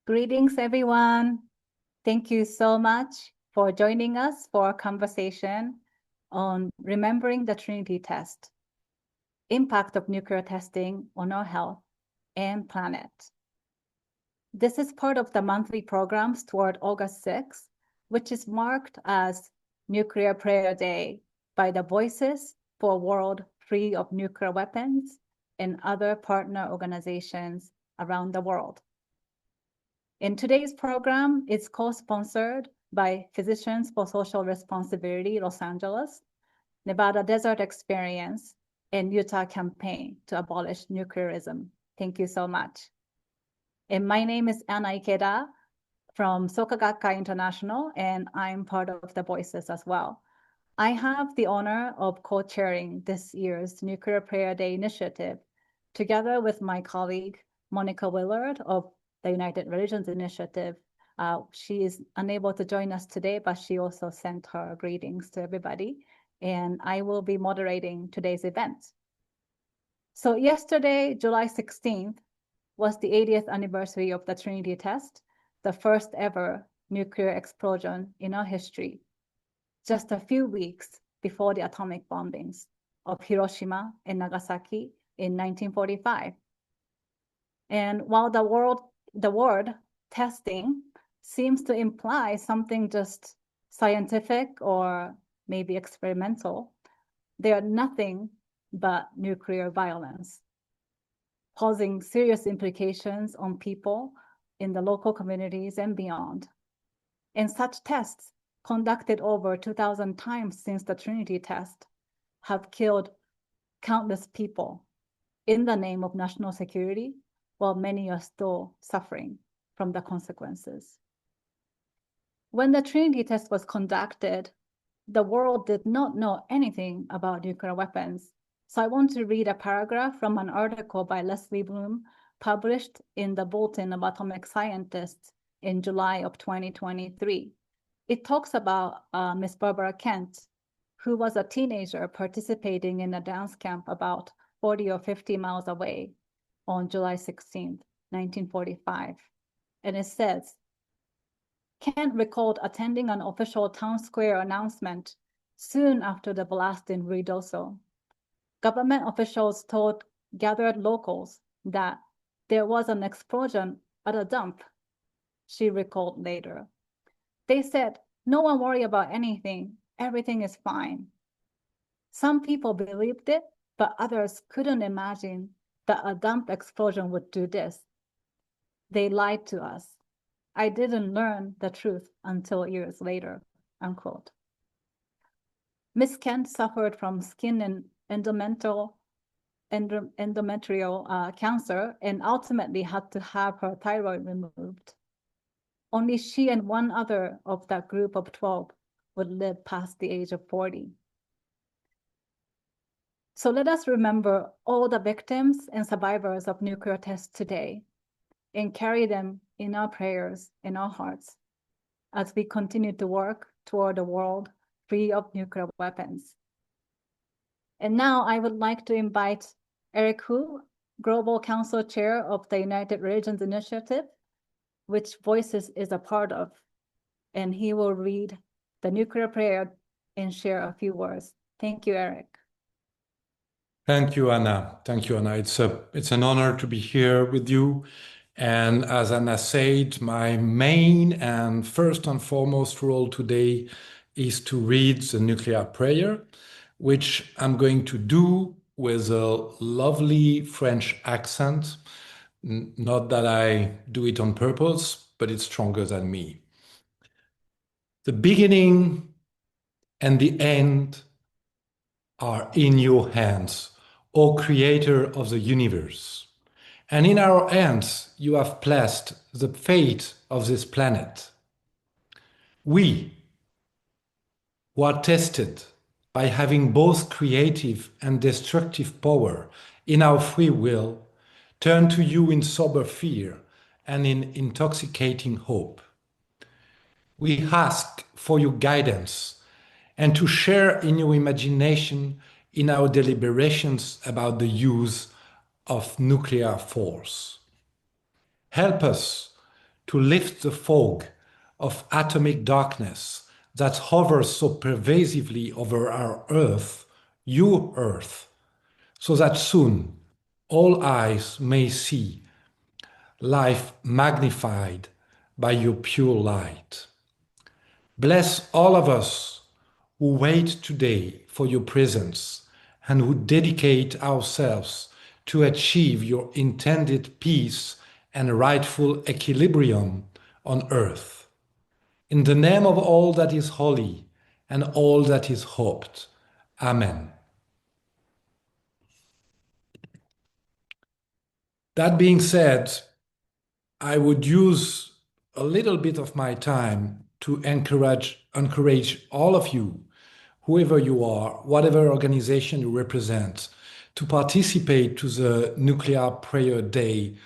Greetings, everyone. Thank you so much for joining us for a conversation on remembering the Trinity Test, impact of nuclear testing on our health and planet. This is part of the monthly programs toward August 6th, which is marked as Nuclear Prayer Day by the Voices for a World Free of Nuclear Weapons and other partner organizations around the world. In today's program, it's co-sponsored by Physicians for Social Responsibility Los Angeles, Nevada Desert Experience, and Utah Campaign to Abolish Nuclearism. Thank you so much. And my name is Anna Ikeda from Soka Gakkai International, and I'm part of the Voices as well. I have the honor of co-chairing this year's Nuclear Prayer Day initiative, together with my colleague, Monica Willard of the United Religions Initiative. She is unable to join us today, but she also sent her greetings to everybody. And I will be moderating today's event. So yesterday, July 16th, was the 80th anniversary of the Trinity Test, the first ever nuclear explosion in our history, just a few weeks before the atomic bombings of Hiroshima and Nagasaki in 1945. And while the word testing seems to imply something just scientific or maybe experimental, they are nothing but nuclear violence, causing serious implications on people in the local communities and beyond. And such tests, conducted over 2,000 times since the Trinity Test, have killed countless people in the name of national security, while many are still suffering from the consequences. When the Trinity Test was conducted, the world did not know anything about nuclear weapons. So I want to read a paragraph from an article by Leslie Bloom, published in the Bulletin of Atomic Scientists in July of 2023. It talks about Miss Barbara Kent, who was a teenager participating in a dance camp about 40 or 50 miles away on July 16th, 1945. And it says, Kent recalled attending an official town square announcement soon after the blast in Ruidoso. Government officials told gathered locals that there was an explosion at a dump, she recalled later. They said, no one worry about anything, everything is fine. Some people believed it, but others couldn't imagine that a dump explosion would do this. They lied to us. I didn't learn the truth until years later, unquote. Miss Kent suffered from skin and endometrial cancer and ultimately had to have her thyroid removed. Only she and one other of that group of 12 would live past the age of 40. So let us remember all the victims and survivors of nuclear tests today and carry them in our prayers, in our hearts, as we continue to work toward a world free of nuclear weapons. And now I would like to invite Eric Hu, Global Council Chair of the United Religions Initiative, which Voices is a part of, and he will read the nuclear prayer and share a few words. Thank you, Eric. Thank you, Anna. Thank you, Anna. It's an honor to be here with you. And as Anna said, my main and first and foremost role today is to read the nuclear prayer, which I'm going to do with a lovely French accent. Not that I do it on purpose, but it's stronger than me. The beginning and the end are in your hands, O Creator of the universe. And in our hands, you have placed the fate of this planet. We, who are tested by having both creative and destructive power in our free will, turn to you in sober fear and in intoxicating hope. We ask for your guidance and to share in your imagination in our deliberations about the use of nuclear force. Help us to lift the fog of atomic darkness that hovers so pervasively over our Earth, your Earth, so that soon all eyes may see life magnified by your pure light. Bless all of us who wait today for your presence and who dedicate ourselves to achieve your intended peace and rightful equilibrium on earth. In the name of all that is holy and all that is hoped. Amen. That being said, I would use a little bit of my time to encourage all of you, whoever you are, whatever organization you represent, to participate to the Nuclear Prayer Day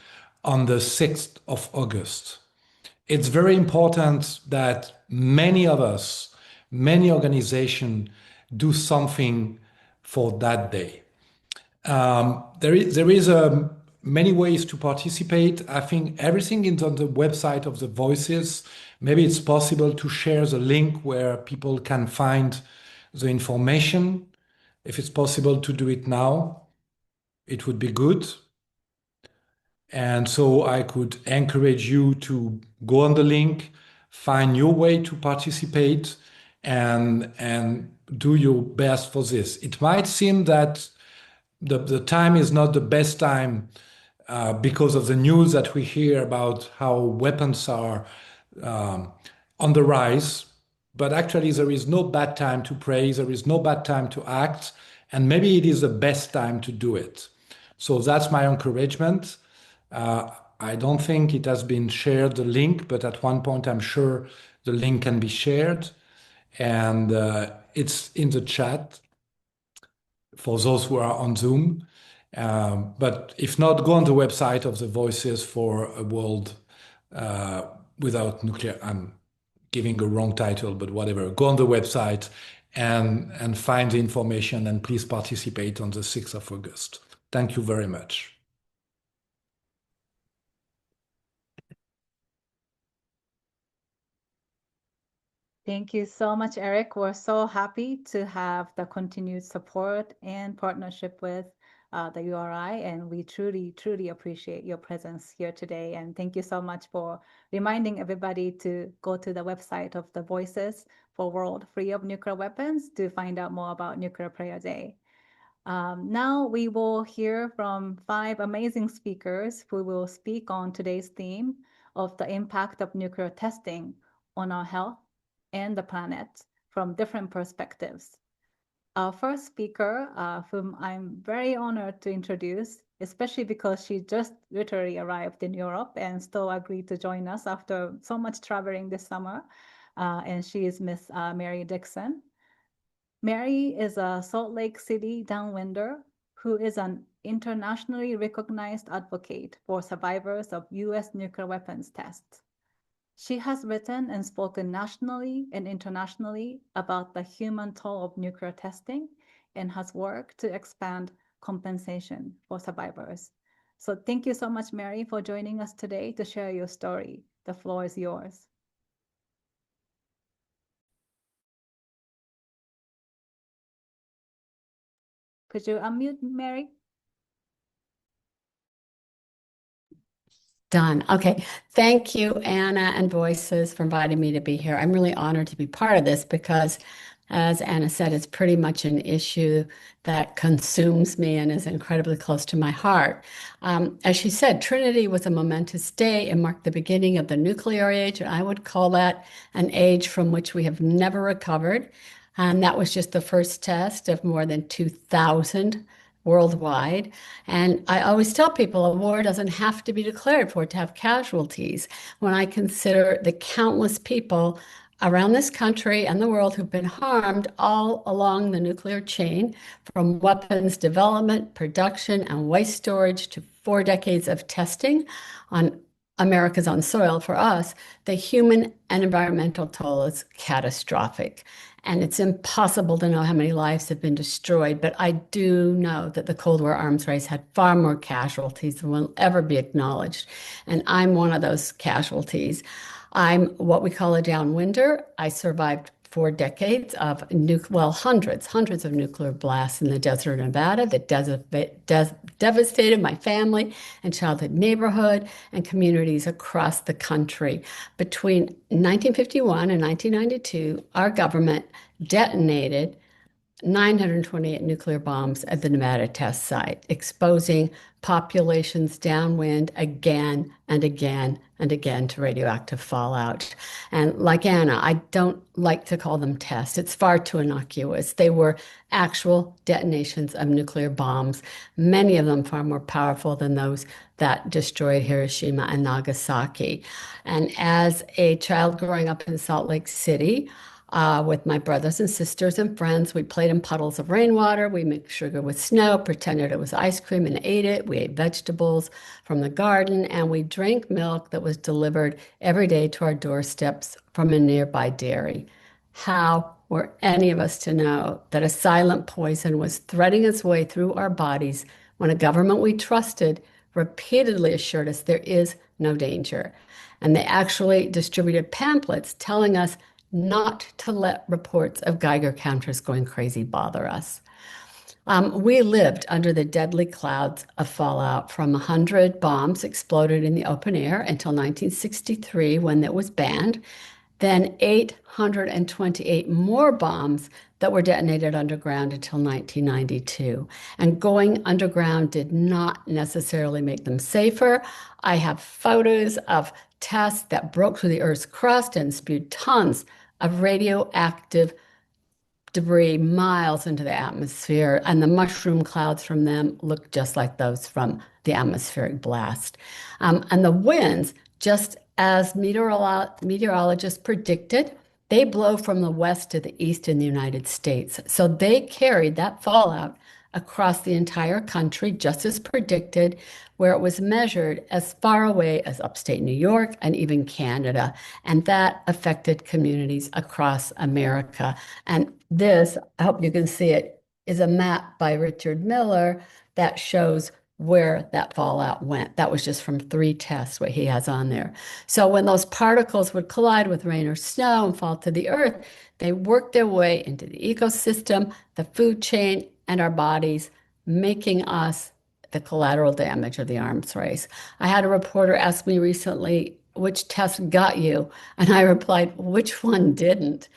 on the 6th of August. It's very important that many of us, many organizations do something for that day. There is many ways to participate. I think everything is on the website of the Voices. Maybe it's possible to share the link where people can find the information. If it's possible to do it now, it would be good. And so I could encourage you to go on the link, find your way to participate, and do your best for this. It might seem that the time is not the best time because of the news that we hear about how weapons are on the rise. But actually, there is no bad time to pray, there is no bad time to act, and maybe it is the best time to do it. So that's my encouragement. I don't think it has been shared, the link, but at one point I'm sure the link can be shared. And it's in the chat for those who are on Zoom. But if not, go on the website of the Voices for a World Without Nuclear. I'm giving a wrong title, but whatever. Go on the website and find the information, and please participate on the 6th of August. Thank you very much. Thank you so much, Eric. We're so happy to have the continued support and partnership with the URI, and we truly, truly appreciate your presence here today. And thank you so much for reminding everybody to go to the website of the Voices for World Free of Nuclear Weapons to find out more about Nuclear Prayer Day. Now we will hear from 5 amazing speakers who will speak on today's theme of the impact of nuclear testing on our health and the planet from different perspectives. Our first speaker, whom I'm very honored to introduce, especially because she just literally arrived in Europe and still agreed to join us after so much traveling this summer, and she is Miss Mary Dickson. Mary is a Salt Lake City Downwinder who is an internationally recognized advocate for survivors of U.S. nuclear weapons tests. She has written and spoken nationally and internationally about the human toll of nuclear testing and has worked to expand compensation for survivors. So thank you so much, Mary, for joining us today to share your story. The floor is yours. Could you unmute, Mary? Done. Okay. Thank you, Anna and Voices, for inviting me to be here. I'm really honored to be part of this because, as Anna said, it's pretty much an issue that consumes me and is incredibly close to my heart. As she said, Trinity was a momentous day and marked the beginning of the nuclear age, and I would call that an age from which we have never recovered. And that was just the first test of more than 2,000 worldwide. And I always tell people a war doesn't have to be declared for it to have casualties. When I consider the countless people around this country and the world who've been harmed all along the nuclear chain, from weapons development, production, and waste storage to 4 decades of testing on America's own soil for us, the human and environmental toll is catastrophic. And it's impossible to know how many lives have been destroyed, but I do know that the Cold War arms race had far more casualties than will ever be acknowledged. And I'm one of those casualties. I'm what we call a downwinder. I survived 4 decades of hundreds of nuclear blasts in the desert of Nevada that devastated my family and childhood neighborhood and communities across the country. Between 1951 and 1992, our government detonated 928 nuclear bombs at the Nevada test site, exposing populations downwind again and again and again to radioactive fallout. And like Anna, I don't like to call them tests. It's far too innocuous. They were actual detonations of nuclear bombs, many of them far more powerful than those that destroyed Hiroshima and Nagasaki. And as a child growing up in Salt Lake City, with my brothers and sisters and friends, we played in puddles of rainwater. We mixed sugar with snow, pretended it was ice cream and ate it. We ate vegetables from the garden, and we drank milk that was delivered every day to our doorsteps from a nearby dairy. How were any of us to know that a silent poison was threading its way through our bodies when a government we trusted repeatedly assured us there is no danger? And they actually distributed pamphlets telling us not to let reports of Geiger counters going crazy bother us. We lived under the deadly clouds of fallout from 100 bombs exploded in the open air until 1963 when it was banned, then 828 more bombs that were detonated underground until 1992. And going underground did not necessarily make them safer. I have photos of tests that broke through the Earth's crust and spewed tons of radioactive debris miles into the atmosphere, and the mushroom clouds from them look just like those from the atmospheric blast. And the winds, just as meteorologists predicted, they blow from the west to the east in the United States. So they carried that fallout across the entire country, just as predicted, where it was measured as far away as upstate New York and even Canada. And that affected communities across America. And this, I hope you can see it, is a map by Richard Miller that shows where that fallout went. That was just from 3 tests, what he has on there. So when those particles would collide with rain or snow and fall to the earth, they worked their way into the ecosystem, the food chain, and our bodies, making us the collateral damage of the arms race. I had a reporter ask me recently, which test got you? And I replied, which one didn't?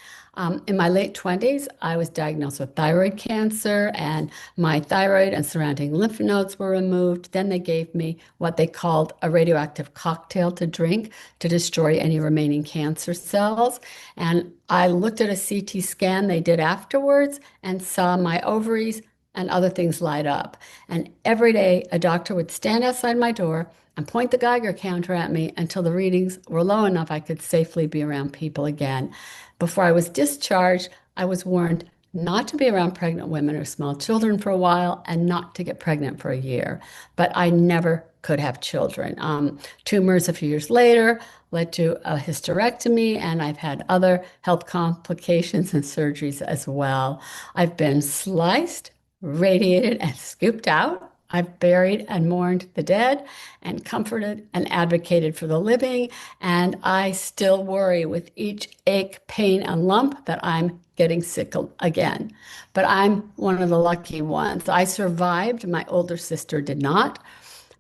In my late 20s, I was diagnosed with thyroid cancer, and my thyroid and surrounding lymph nodes were removed. Then they gave me what they called a radioactive cocktail to drink to destroy any remaining cancer cells. And I looked at a CT scan they did afterwards and saw my ovaries and other things light up. And every day, a doctor would stand outside my door and point the Geiger counter at me until the readings were low enough I could safely be around people again. Before I was discharged, I was warned not to be around pregnant women or small children for a while and not to get pregnant for a year. But I never could have children. Tumors a few years later led to a hysterectomy, and I've had other health complications and surgeries as well. I've been sliced, radiated, and scooped out. I've buried and mourned the dead and comforted and advocated for the living. And I still worry with each ache, pain, and lump that I'm getting sick again. But I'm one of the lucky ones. I survived. My older sister did not.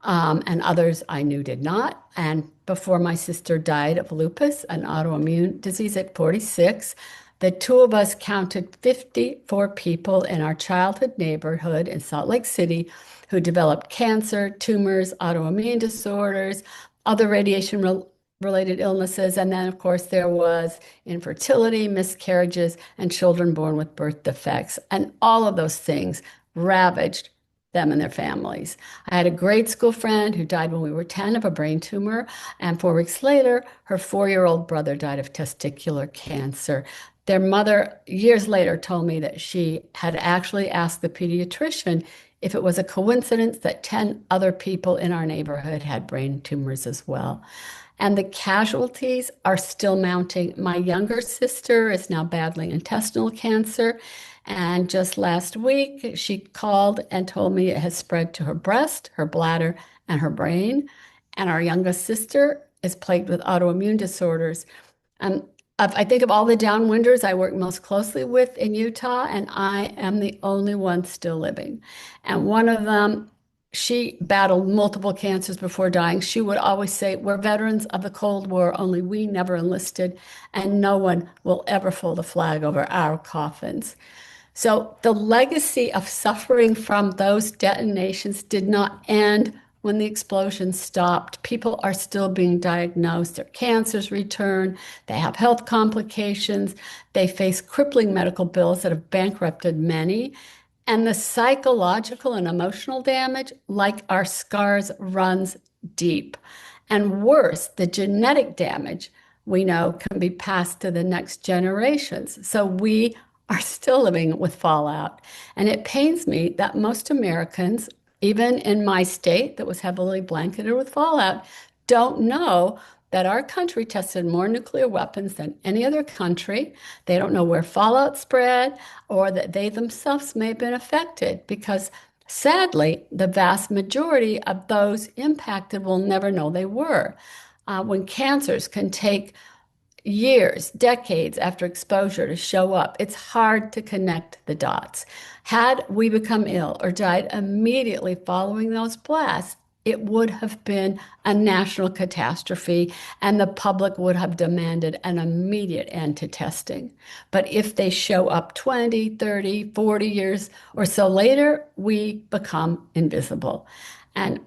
And others I knew did not. And before my sister died of lupus, an autoimmune disease at 46, the 2 of us counted 54 people in our childhood neighborhood in Salt Lake City who developed cancer, tumors, autoimmune disorders, other radiation-related illnesses. And then, of course, there was infertility, miscarriages, and children born with birth defects. And all of those things ravaged them and their families. I had a grade school friend who died when we were 10 of a brain tumor. And 4 weeks later, her 4-year-old brother died of testicular cancer. Their mother, years later, told me that she had actually asked the pediatrician if it was a coincidence that 10 other people in our neighborhood had brain tumors as well. And the casualties are still mounting. My younger sister is now battling intestinal cancer. And just last week, she called and told me it has spread to her breast, her bladder, and her brain. And our youngest sister is plagued with autoimmune disorders. I think of all the downwinders I work most closely with in Utah, and I am the only one still living. And one of them, she battled multiple cancers before dying. She would always say, "We're veterans of the Cold War, only we never enlisted, and no one will ever fold a flag over our coffins." So the legacy of suffering from those detonations did not end when the explosion stopped. People are still being diagnosed. Their cancers return. They have health complications. They face crippling medical bills that have bankrupted many. And the psychological and emotional damage, like our scars, runs deep. And worse, the genetic damage we know can be passed to the next generations. So we are still living with fallout. And it pains me that most Americans, even in my state that was heavily blanketed with fallout, don't know that our country tested more nuclear weapons than any other country. They don't know where fallout spread or that they themselves may have been affected, because sadly, the vast majority of those impacted will never know they were. When cancers can take years, decades after exposure to show up, it's hard to connect the dots. Had we become ill or died immediately following those blasts, it would have been a national catastrophe, and the public would have demanded an immediate end to testing. But if they show up 20, 30, 40 years or so later, we become invisible. And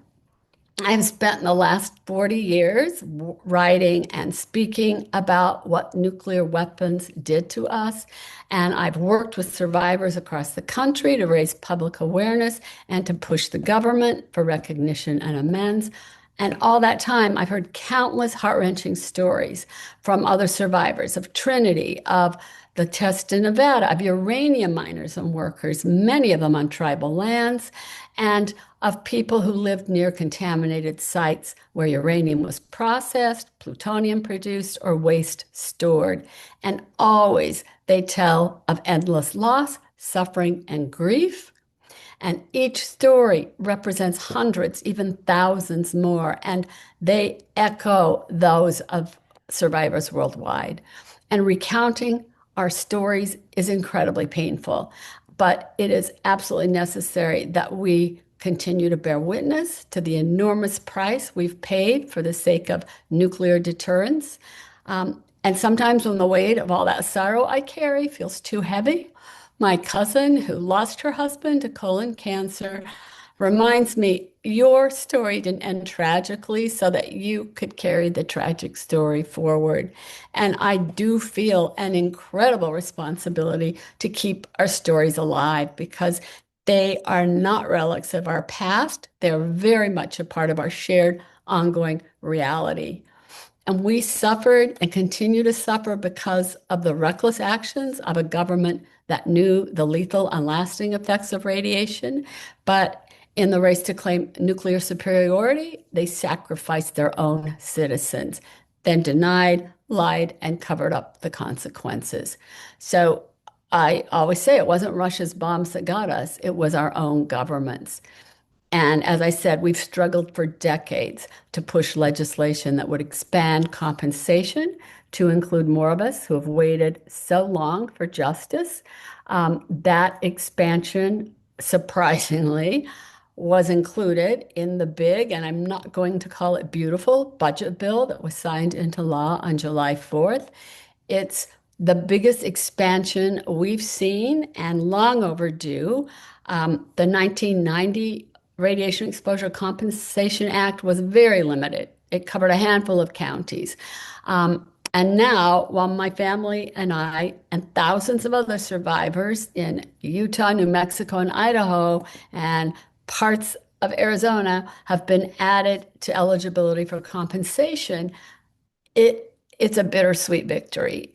I've spent the last 40 years writing and speaking about what nuclear weapons did to us. And I've worked with survivors across the country to raise public awareness and to push the government for recognition and amends. And all that time, I've heard countless heart-wrenching stories from other survivors of Trinity, of the test in Nevada, of uranium miners and workers, many of them on tribal lands, and of people who lived near contaminated sites where uranium was processed, plutonium produced, or waste stored. And always they tell of endless loss, suffering, and grief. And each story represents hundreds, even thousands more, and they echo those of survivors worldwide. And recounting our stories is incredibly painful, but it is absolutely necessary that we continue to bear witness to the enormous price we've paid for the sake of nuclear deterrence. And sometimes when the weight of all that sorrow I carry feels too heavy, my cousin who lost her husband to colon cancer reminds me, your story didn't end tragically so that you could carry the tragic story forward. And I do feel an incredible responsibility to keep our stories alive, because they are not relics of our past. They're very much a part of our shared ongoing reality. And we suffered and continue to suffer because of the reckless actions of a government that knew the lethal and lasting effects of radiation. But in the race to claim nuclear superiority, they sacrificed their own citizens, then denied, lied, and covered up the consequences. So I always say it wasn't Russia's bombs that got us, it was our own governments. And as I said, we've struggled for decades to push legislation that would expand compensation to include more of us who have waited so long for justice. That expansion, surprisingly, was included in the big, and I'm not going to call it beautiful, budget bill that was signed into law on July 4th. It's the biggest expansion we've seen and long overdue. The 1990 Radiation Exposure Compensation Act was very limited. It covered a handful of counties. And now, while my family and I and thousands of other survivors in Utah, New Mexico, and Idaho, and parts of Arizona have been added to eligibility for compensation, it's a bittersweet victory,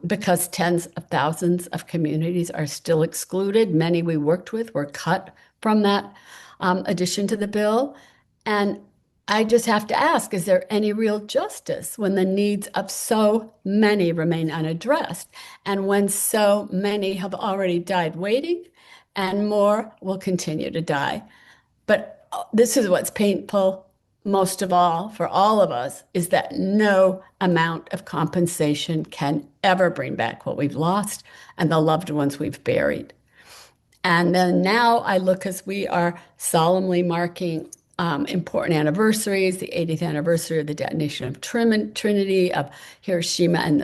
because tens of thousands of communities are still excluded. Many we worked with were cut from that addition to the bill. And I just have to ask, is there any real justice when the needs of so many remain unaddressed and when so many have already died waiting and more will continue to die? But this is what's painful most of all for all of us is that no amount of compensation can ever bring back what we've lost and the loved ones we've buried. And then now I look as we are solemnly marking important anniversaries, the 80th anniversary of the detonation of Trinity, of Hiroshima and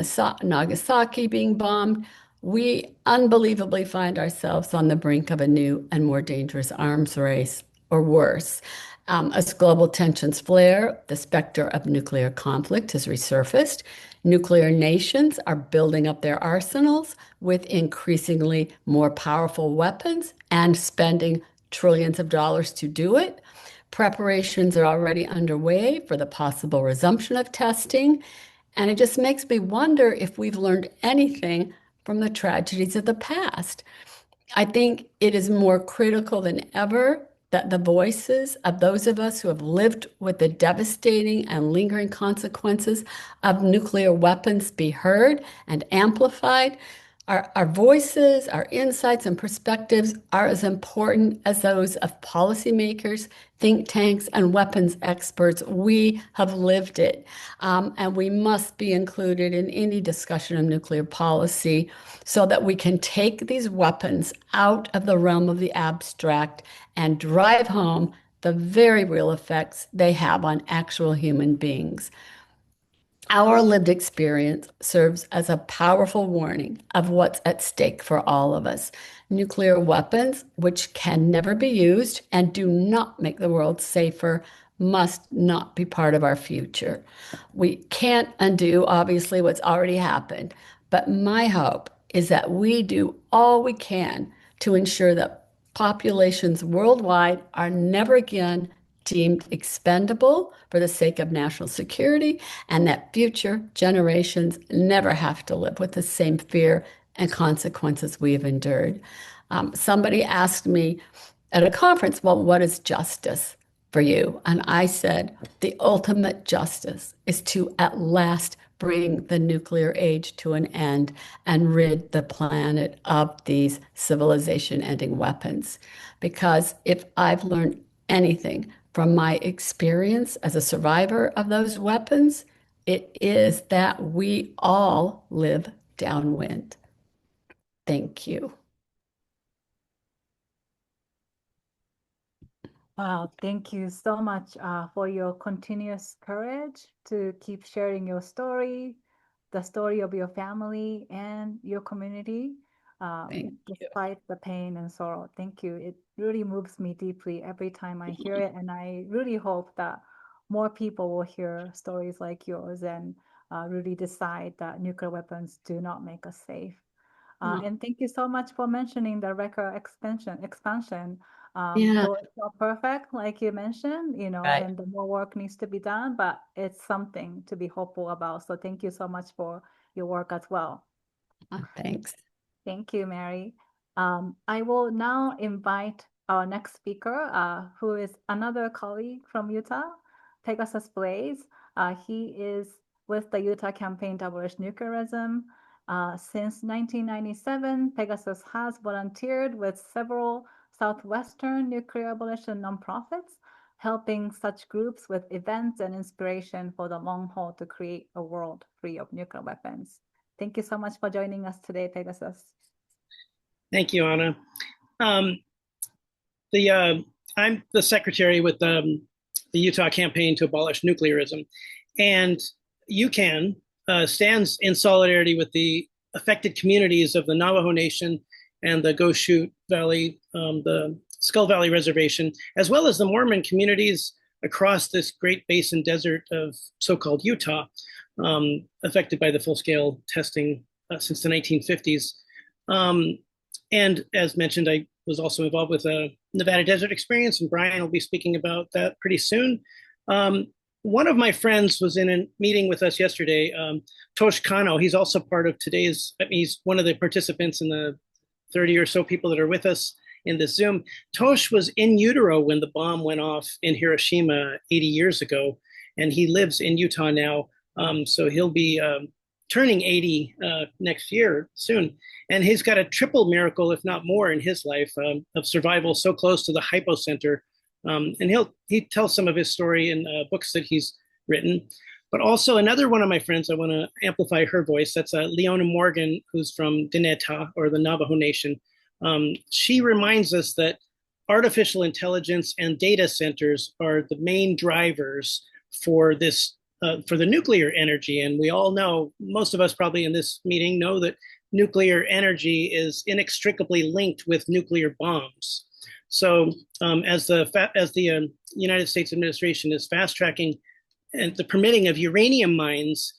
Nagasaki being bombed. We unbelievably find ourselves on the brink of a new and more dangerous arms race, or worse. As global tensions flare, the specter of nuclear conflict has resurfaced. Nuclear nations are building up their arsenals with increasingly more powerful weapons and spending trillions of dollars to do it. Preparations are already underway for the possible resumption of testing. And it just makes me wonder if we've learned anything from the tragedies of the past. I think it is more critical than ever that the voices of those of us who have lived with the devastating and lingering consequences of nuclear weapons be heard and amplified. Our voices, our insights and perspectives are as important as those of policymakers, think tanks, and weapons experts. We have lived it, and we must be included in any discussion of nuclear policy so that we can take these weapons out of the realm of the abstract and drive home the very real effects they have on actual human beings. Our lived experience serves as a powerful warning of what's at stake for all of us. Nuclear weapons, which can never be used and do not make the world safer, must not be part of our future. We can't undo, obviously, what's already happened, but my hope is that we do all we can to ensure that populations worldwide are never again deemed expendable for the sake of national security, and that future generations never have to live with the same fear and consequences we have endured. Somebody asked me at a conference, well, what is justice for you? And I said, the ultimate justice is to at last bring the nuclear age to an end and rid the planet of these civilization-ending weapons. Because if I've learned anything from my experience as a survivor of those weapons, it is that we all live downwind. Thank you. Wow, thank you so much for your continuous courage to keep sharing your story, the story of your family and your community, despite the pain and sorrow. Thank you. It really moves me deeply every time I hear it. And I really hope that more people will hear stories like yours and really decide that nuclear weapons do not make us safe. And thank you so much for mentioning the record expansion. Though it's not perfect, like you mentioned, Right. and the more work needs to be done, but it's something to be hopeful about. So thank you so much for your work as well. Thanks. Thank you, Mary. I will now invite our next speaker, who is another colleague from Utah, Pegasus Blaise. He is with the Utah Campaign to Abolish Nuclearism. Since 1997, Pegasus has volunteered with several Southwestern nuclear abolition nonprofits, helping such groups with events and inspiration for the long haul to create a world free of nuclear weapons. Thank you so much for joining us today, Pegasus. Thank you, Anna. I'm the secretary with the Utah Campaign to Abolish Nuclearism, and UCAN stands in solidarity with the affected communities of the Navajo Nation and the Goshute Valley, the Skull Valley Reservation, as well as the Mormon communities across this Great Basin desert of so-called Utah, affected by the full-scale testing since the 1950s. And as mentioned, I was also involved with a Nevada Desert Experience, and Brian will be speaking about that pretty soon. One of my friends was in a meeting with us yesterday, Tosh Kano. He's also part of today's, he's one of the participants in the 30 or so people that are with us. in this Zoom. Tosh was in utero when the bomb went off in Hiroshima 80 years ago, and he lives in Utah now. So he'll be turning 80 next year soon. And he's got a triple miracle, if not more, in his life of survival so close to the hypocenter. And he tells some of his story in books that he's written. But also another one of my friends, I want to amplify her voice. That's Leona Morgan, who's from Dinétah, or the Navajo Nation. She reminds us that artificial intelligence and data centers are the main drivers for this, for the nuclear energy. And we all know, most of us probably in this meeting know that nuclear energy is inextricably linked with nuclear bombs. So as the United States administration is fast tracking and the permitting of uranium mines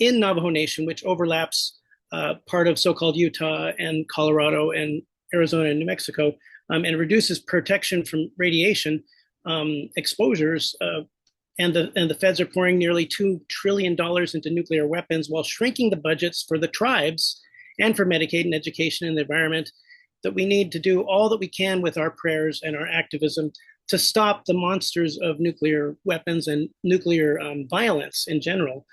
in Navajo Nation, which overlaps part of so-called Utah and Colorado and Arizona and New Mexico, and reduces protection from radiation exposures. And the feds are pouring nearly $2 trillion into nuclear weapons while shrinking the budgets for the tribes and for Medicaid and education and the environment, that we need to do all that we can with our prayers and our activism to stop the monsters of nuclear weapons and nuclear violence in general.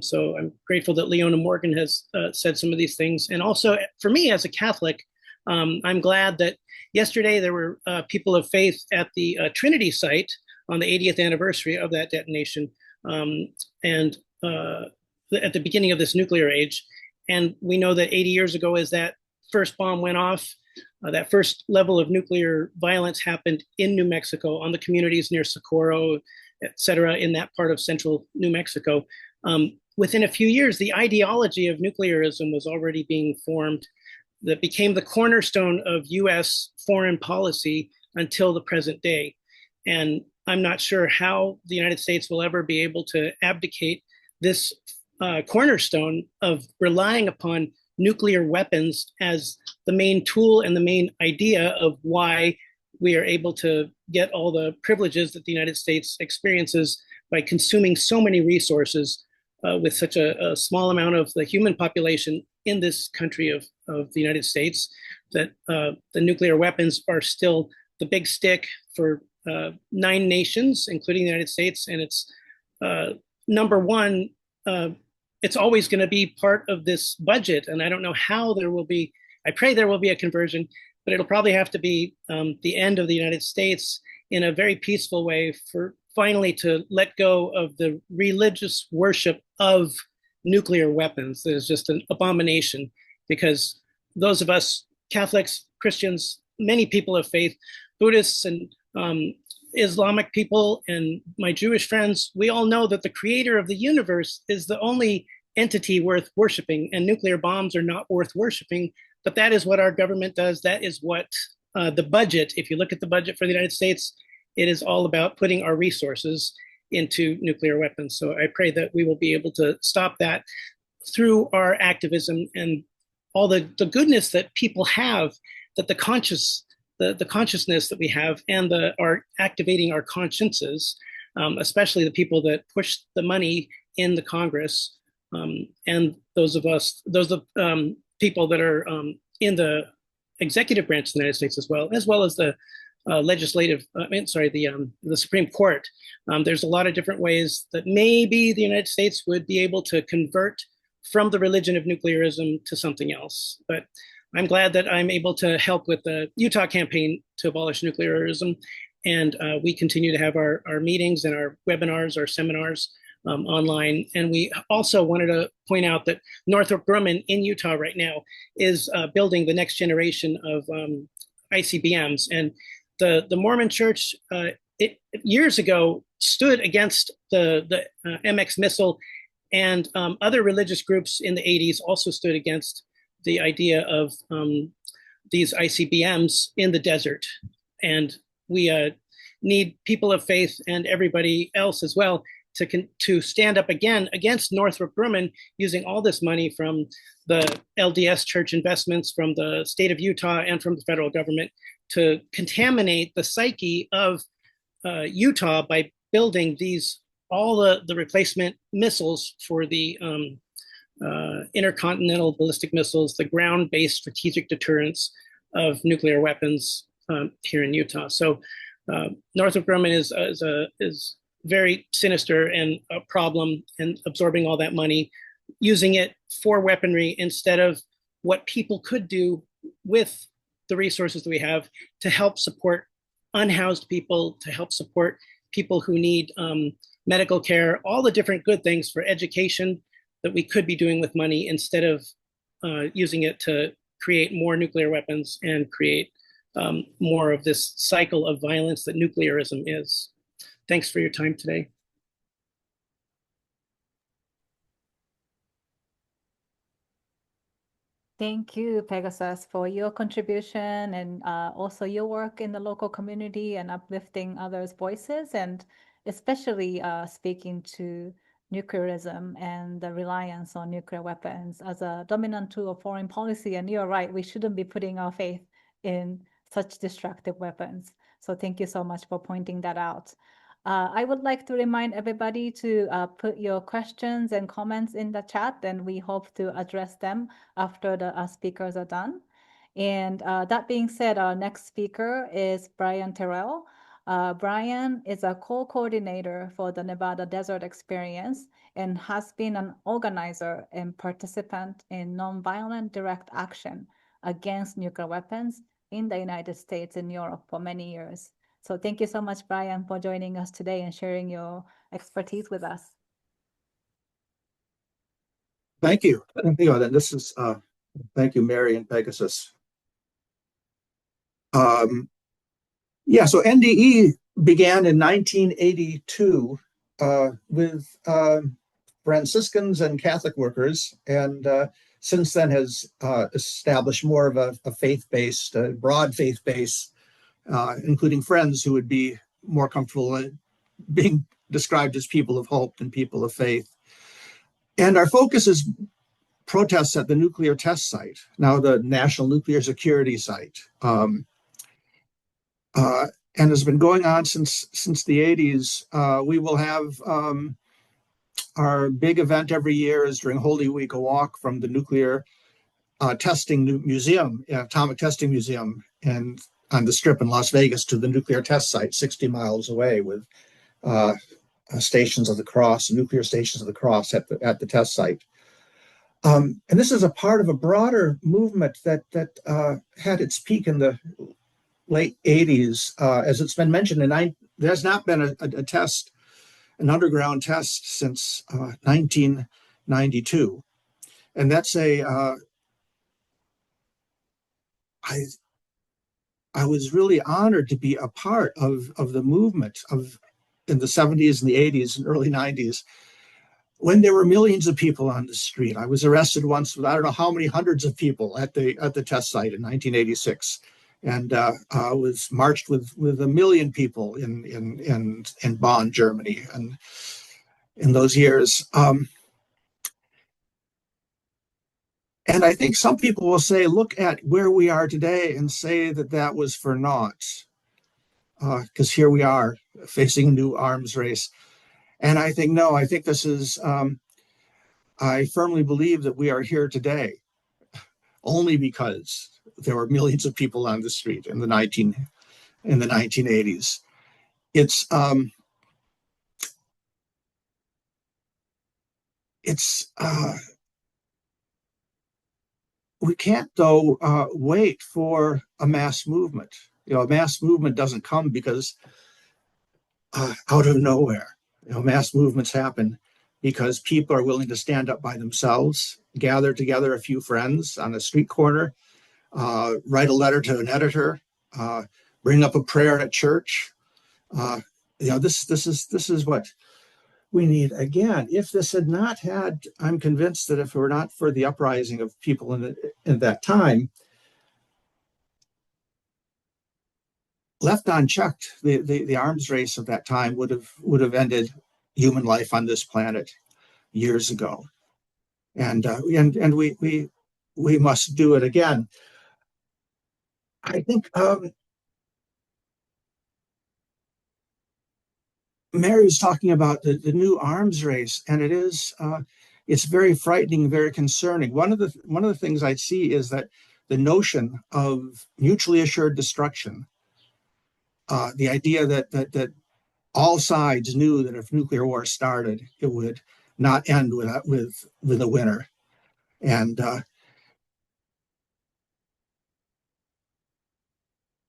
So I'm grateful that Leona Morgan has said some of these things. And also for me as a Catholic, I'm glad that yesterday there were people of faith at the Trinity site on the 80th anniversary of that detonation and at the beginning of this nuclear age. And we know that 80 years ago, as that first bomb went off, that first level of nuclear violence happened in New Mexico on the communities near Socorro, et cetera, in that part of central New Mexico. Within a few years, the ideology of nuclearism was already being formed that became the cornerstone of US foreign policy until the present day. And I'm not sure how the United States will ever be able to abdicate this cornerstone of relying upon nuclear weapons as the main tool and the main idea of why we are able to get all the privileges that the United States experiences by consuming so many resources with such a small amount of the human population in this country of the United States, that the nuclear weapons are still the big stick for 9 nations, including the United States. And it's number one, it's always going to be part of this budget. And I don't know how there will be, I pray there will be a conversion, but it'll probably have to be the end of the United States in a very peaceful way for finally to let go of the religious worship of nuclear weapons. That is just an abomination, because those of us Catholics, Christians, many people of faith, Buddhists and Islamic people and my Jewish friends, we all know that the creator of the universe is the only entity worth worshiping, and nuclear bombs are not worth worshiping. But that is what our government does. That is what the budget, if you look at the budget for the United States, it is all about putting our resources into nuclear weapons. So I pray that we will be able to stop that through our activism and all the goodness that people have, that the consciousness that we have, and are activating our consciences, especially the people that push the money in the Congress, and those people that are in the executive branch of the United States, as well as the the Supreme Court. There's a lot of different ways that maybe the United States would be able to convert from the religion of nuclearism to something else. But I'm glad that I'm able to help with the Utah campaign to abolish nuclearism. And we continue to have our meetings and our webinars, our seminars online. And we also wanted to point out that Northrop Grumman in Utah right now is building the next generation of ICBMs. And the Mormon Church years ago stood against the MX missile, and other religious groups in the 80s also stood against the idea of these ICBMs in the desert. And we need people of faith and everybody else as well to stand up again against Northrop Grumman, using all this money from the LDS church investments, from the state of Utah and from the federal government, to contaminate the psyche of Utah by building all the replacement missiles for the intercontinental ballistic missiles, the ground-based strategic deterrence of nuclear weapons here in Utah. So Northrop Grumman is very sinister and a problem in absorbing all that money, using it for weaponry instead of what people could do with the resources that we have to help support unhoused people, to help support people who need medical care, all the different good things for education that we could be doing with money instead of using it to create more nuclear weapons and create more of this cycle of violence that nuclearism is. Thanks for your time today. Thank you, Pegasus, for your contribution and also your work in the local community and uplifting others' voices, and especially speaking to nuclearism and the reliance on nuclear weapons as a dominant tool of foreign policy. And you're right, we shouldn't be putting our faith in such destructive weapons. So thank you so much for pointing that out. I would like to remind everybody to put your questions and comments in the chat, and we hope to address them after the speakers are done. And that being said, our next speaker is Brian Terrell. Brian is a co-coordinator for the Nevada Desert Experience and has been an organizer and participant in nonviolent direct action against nuclear weapons in the United States and Europe for many years. So thank you so much, Brian, for joining us today and sharing your expertise with us. Thank you. This is thank you, Mary and Pegasus. Yeah, so NDE began in 1982 with Franciscans and Catholic workers, and since then has established more of a faith-based, broad faith base, including Friends who would be more comfortable being described as people of hope than people of faith. And our focus is protests at the nuclear test site, now the National Nuclear Security Site. And has been going on since the 80s. We will have our big event every year is during Holy Week, a walk from the nuclear testing museum, atomic testing museum, and on the Strip in Las Vegas to the nuclear test site, 60 miles away, with stations of the cross, nuclear stations of the cross at the test site. And this is a part of a broader movement that had its peak in the late 80s. As it's been mentioned, there's not been a test, an underground test, since 1992. And that's I was really honored to be a part of the movement in the 70s and the 80s and early 90s, when there were millions of people on the street. I was arrested once with I don't know how many hundreds of people at the test site in 1986, and was marched with 1 million people in Bonn, Germany, and in those years. And I think some people will say, look at where we are today and say that was for naught, because here we are facing a new arms race. And I think, no, I think this is, I firmly believe that we are here today only because there were millions of people on the street in the 1980s. We can't, though, wait for a mass movement. A mass movement doesn't come because out of nowhere. Mass movements happen because people are willing to stand up by themselves, gather together a few friends on a street corner, write a letter to an editor, bring up a prayer at church. This is what we need. Again, if this had not had, I'm convinced that if it were not for the uprising of people in that time, left unchecked, the arms race of that time would have ended human life on this planet years ago. And we must do it again. I think Mary was talking about the new arms race, and it's very frightening, very concerning. One of the things I see is that the notion of mutually assured destruction the idea that all sides knew that if nuclear war started, it would not end with a winner. And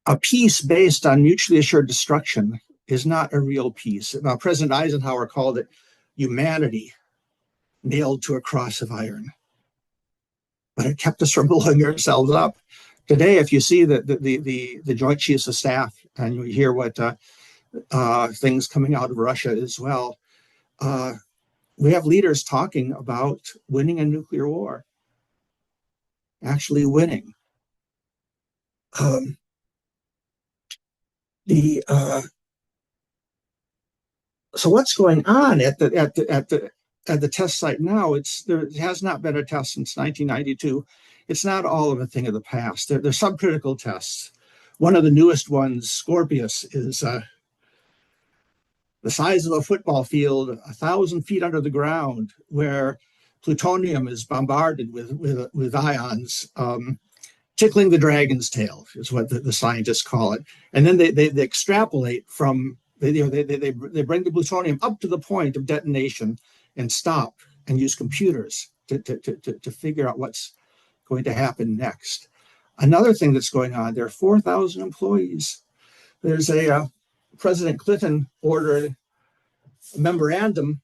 a peace based on mutually assured destruction is not a real peace. President Eisenhower called it humanity nailed to a cross of iron. But it kept us from blowing ourselves up. Today, if you see the Joint Chiefs of Staff and you hear what things coming out of Russia as well, we have leaders talking about winning a nuclear war, actually winning. So what's going on at the test site now? There has not been a test since 1992. It's not all of a thing of the past. They're subcritical tests. One of the newest ones, Scorpius, is the size of a football field, 1,000 feet under the ground, where plutonium is bombarded with ions. Tickling the dragon's tail is what the scientists call it. And then they extrapolate from, they bring the plutonium up to the point of detonation and stop and use computers to figure out what's going to happen next. Another thing that's going on, there are 4,000 employees. There's President Clinton ordered a memorandum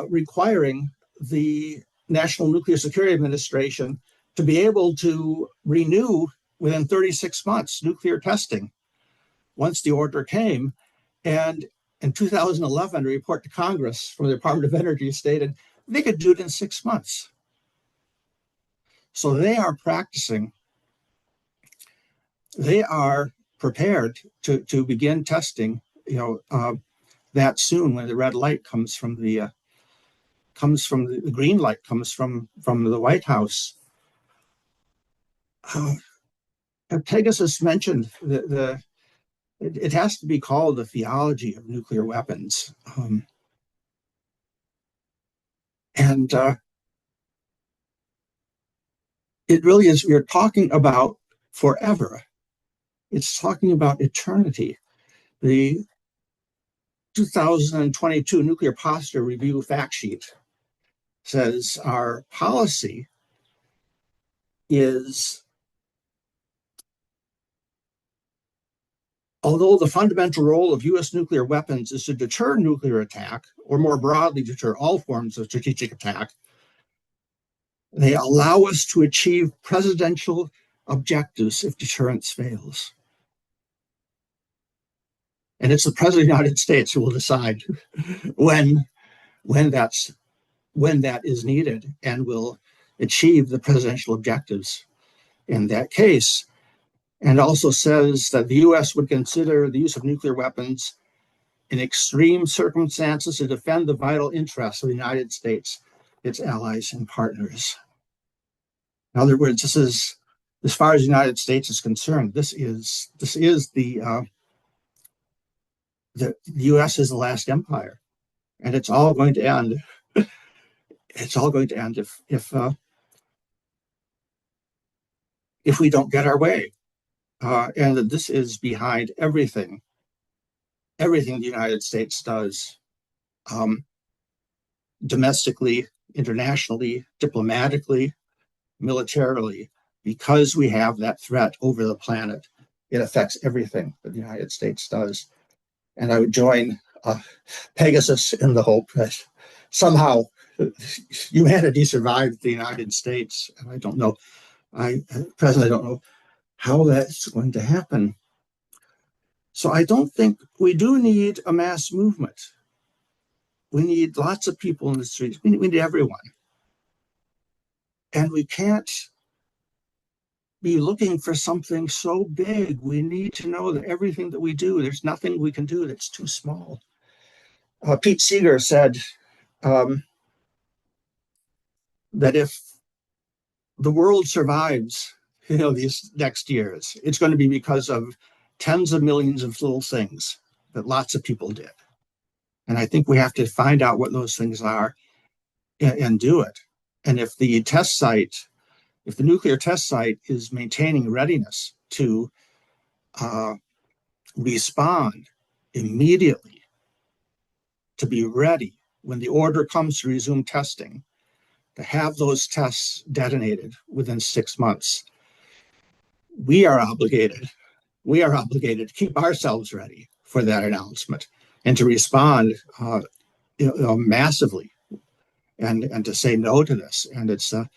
requiring the National Nuclear Security Administration to be able to renew within 36 months nuclear testing once the order came. And in 2011, a report to Congress from the Department of Energy stated they could do it in 6 months. So they are practicing. They are prepared to begin testing, that soon when the red light comes from the green light comes from the White House. Pegasus mentioned it has to be called the theology of nuclear weapons. And it really is, we're talking about forever. It's talking about eternity. The 2022 Nuclear Posture Review fact sheet says our policy is, although the fundamental role of U.S. nuclear weapons is to deter nuclear attack, or more broadly, deter all forms of strategic attack, they allow us to achieve presidential objectives if deterrence fails. And it's the President of the United States who will decide when that is needed and will achieve the presidential objectives in that case. And also says that the U.S. would consider the use of nuclear weapons in extreme circumstances to defend the vital interests of the United States, its allies and partners. In other words, this is, as far as the United States is concerned, this is the U.S. is the last empire, and it's all going to end. It's all going to end if we don't get our way. And that this is behind everything the United States does, domestically, internationally, diplomatically, militarily, because we have that threat over the planet. It affects everything that the United States does. And I would join Pegasus in the hope that somehow humanity survived the United States. And I don't know, President, I don't know how that's going to happen. So I don't think we do need a mass movement. We need lots of people in the streets. We need everyone. And we can't be looking for something so big. We need to know that everything that we do, there's nothing we can do that's too small. Pete Seeger said that if the world survives, these next years, it's going to be because of tens of millions of little things that lots of people did. And I think we have to find out what those things are and do it. And if the nuclear test site is maintaining readiness to respond immediately, to be ready when the order comes to resume testing, to have those tests detonated within 6 months. We are obligated to keep ourselves ready for that announcement and to respond massively and to say no to this. And it's the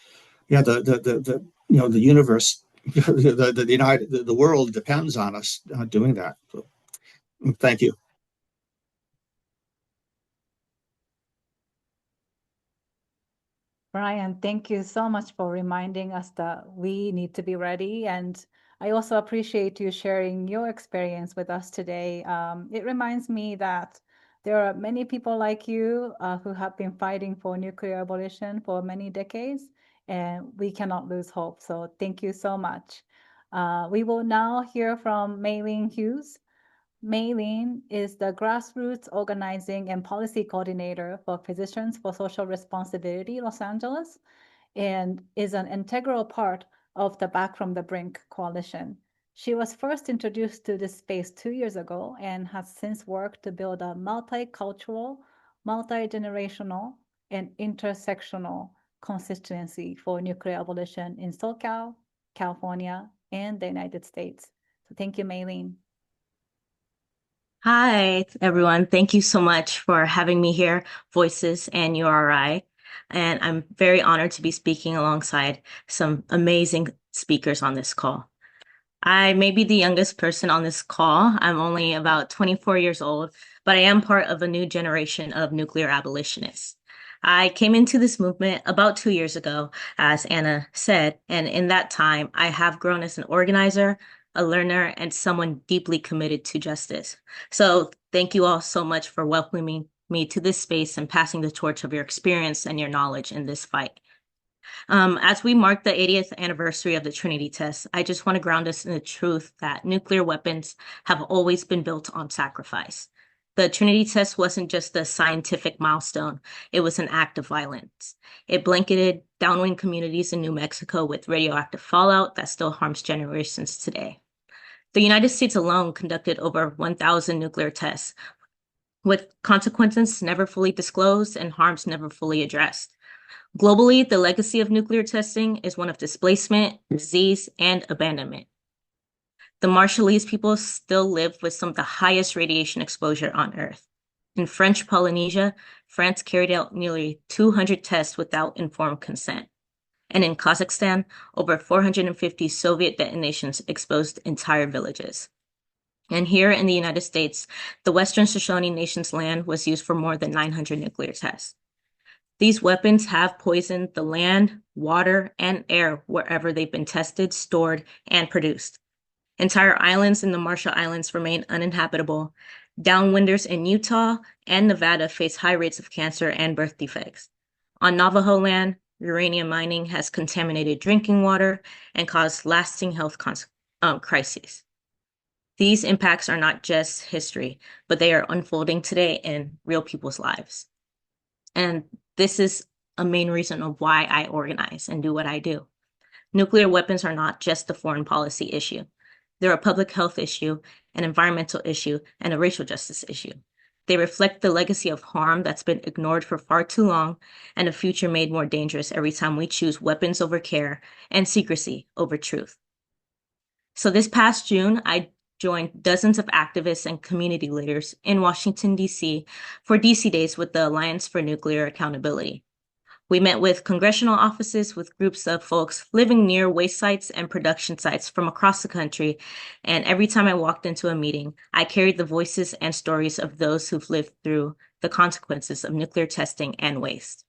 universe, the world depends on us doing that. So, thank you. Brian, thank you so much for reminding us that we need to be ready. And I also appreciate you sharing your experience with us today. It reminds me that there are many people like you who have been fighting for nuclear abolition for many decades, and we cannot lose hope. So thank you so much. We will now hear from Maylene Hughes. Maylene is the grassroots organizing and policy coordinator for Physicians for Social Responsibility Los Angeles and is an integral part of the Back from the Brink coalition. She was first introduced to this space 2 years ago and has since worked to build a multicultural, multi-generational, and intersectional constituency for nuclear abolition in SoCal, California, and the United States. So thank you, Maylene. Hi, everyone. Thank you so much for having me here, Voices and URI. And I'm very honored to be speaking alongside some amazing speakers on this call. I may be the youngest person on this call. I'm only about 24 years old, but I am part of a new generation of nuclear abolitionists. I came into this movement about 2 years ago, as Anna said, and in that time, I have grown as an organizer, a learner, and someone deeply committed to justice. So thank you all so much for welcoming me to this space and passing the torch of your experience and your knowledge in this fight. As we mark the 80th anniversary of the Trinity Test, I just want to ground us in the truth that nuclear weapons have always been built on sacrifice. The Trinity Test wasn't just a scientific milestone, it was an act of violence. It blanketed downwind communities in New Mexico with radioactive fallout that still harms generations today. The United States alone conducted over 1,000 nuclear tests, with consequences never fully disclosed and harms never fully addressed. Globally, the legacy of nuclear testing is one of displacement, disease, and abandonment. The Marshallese people still live with some of the highest radiation exposure on Earth. In French Polynesia, France carried out nearly 200 tests without informed consent. And in Kazakhstan, over 450 Soviet detonations exposed entire villages. And here in the United States, the Western Shoshone Nation's land was used for more than 900 nuclear tests. These weapons have poisoned the land, water, and air wherever they've been tested, stored, and produced. Entire islands in the Marshall Islands remain uninhabitable. Downwinders in Utah and Nevada face high rates of cancer and birth defects. On Navajo land, uranium mining has contaminated drinking water and caused lasting health crises. These impacts are not just history, but they are unfolding today in real people's lives. And this is a main reason of why I organize and do what I do. Nuclear weapons are not just a foreign policy issue. They're a public health issue, an environmental issue, and a racial justice issue. They reflect the legacy of harm that's been ignored for far too long and a future made more dangerous every time we choose weapons over care and secrecy over truth. So this past June, I joined dozens of activists and community leaders in Washington, D.C. for DC Days with the Alliance for Nuclear Accountability. We met with congressional offices with groups of folks living near waste sites and production sites from across the country. And every time I walked into a meeting, I carried the voices and stories of those who've lived through the consequences of nuclear testing and waste.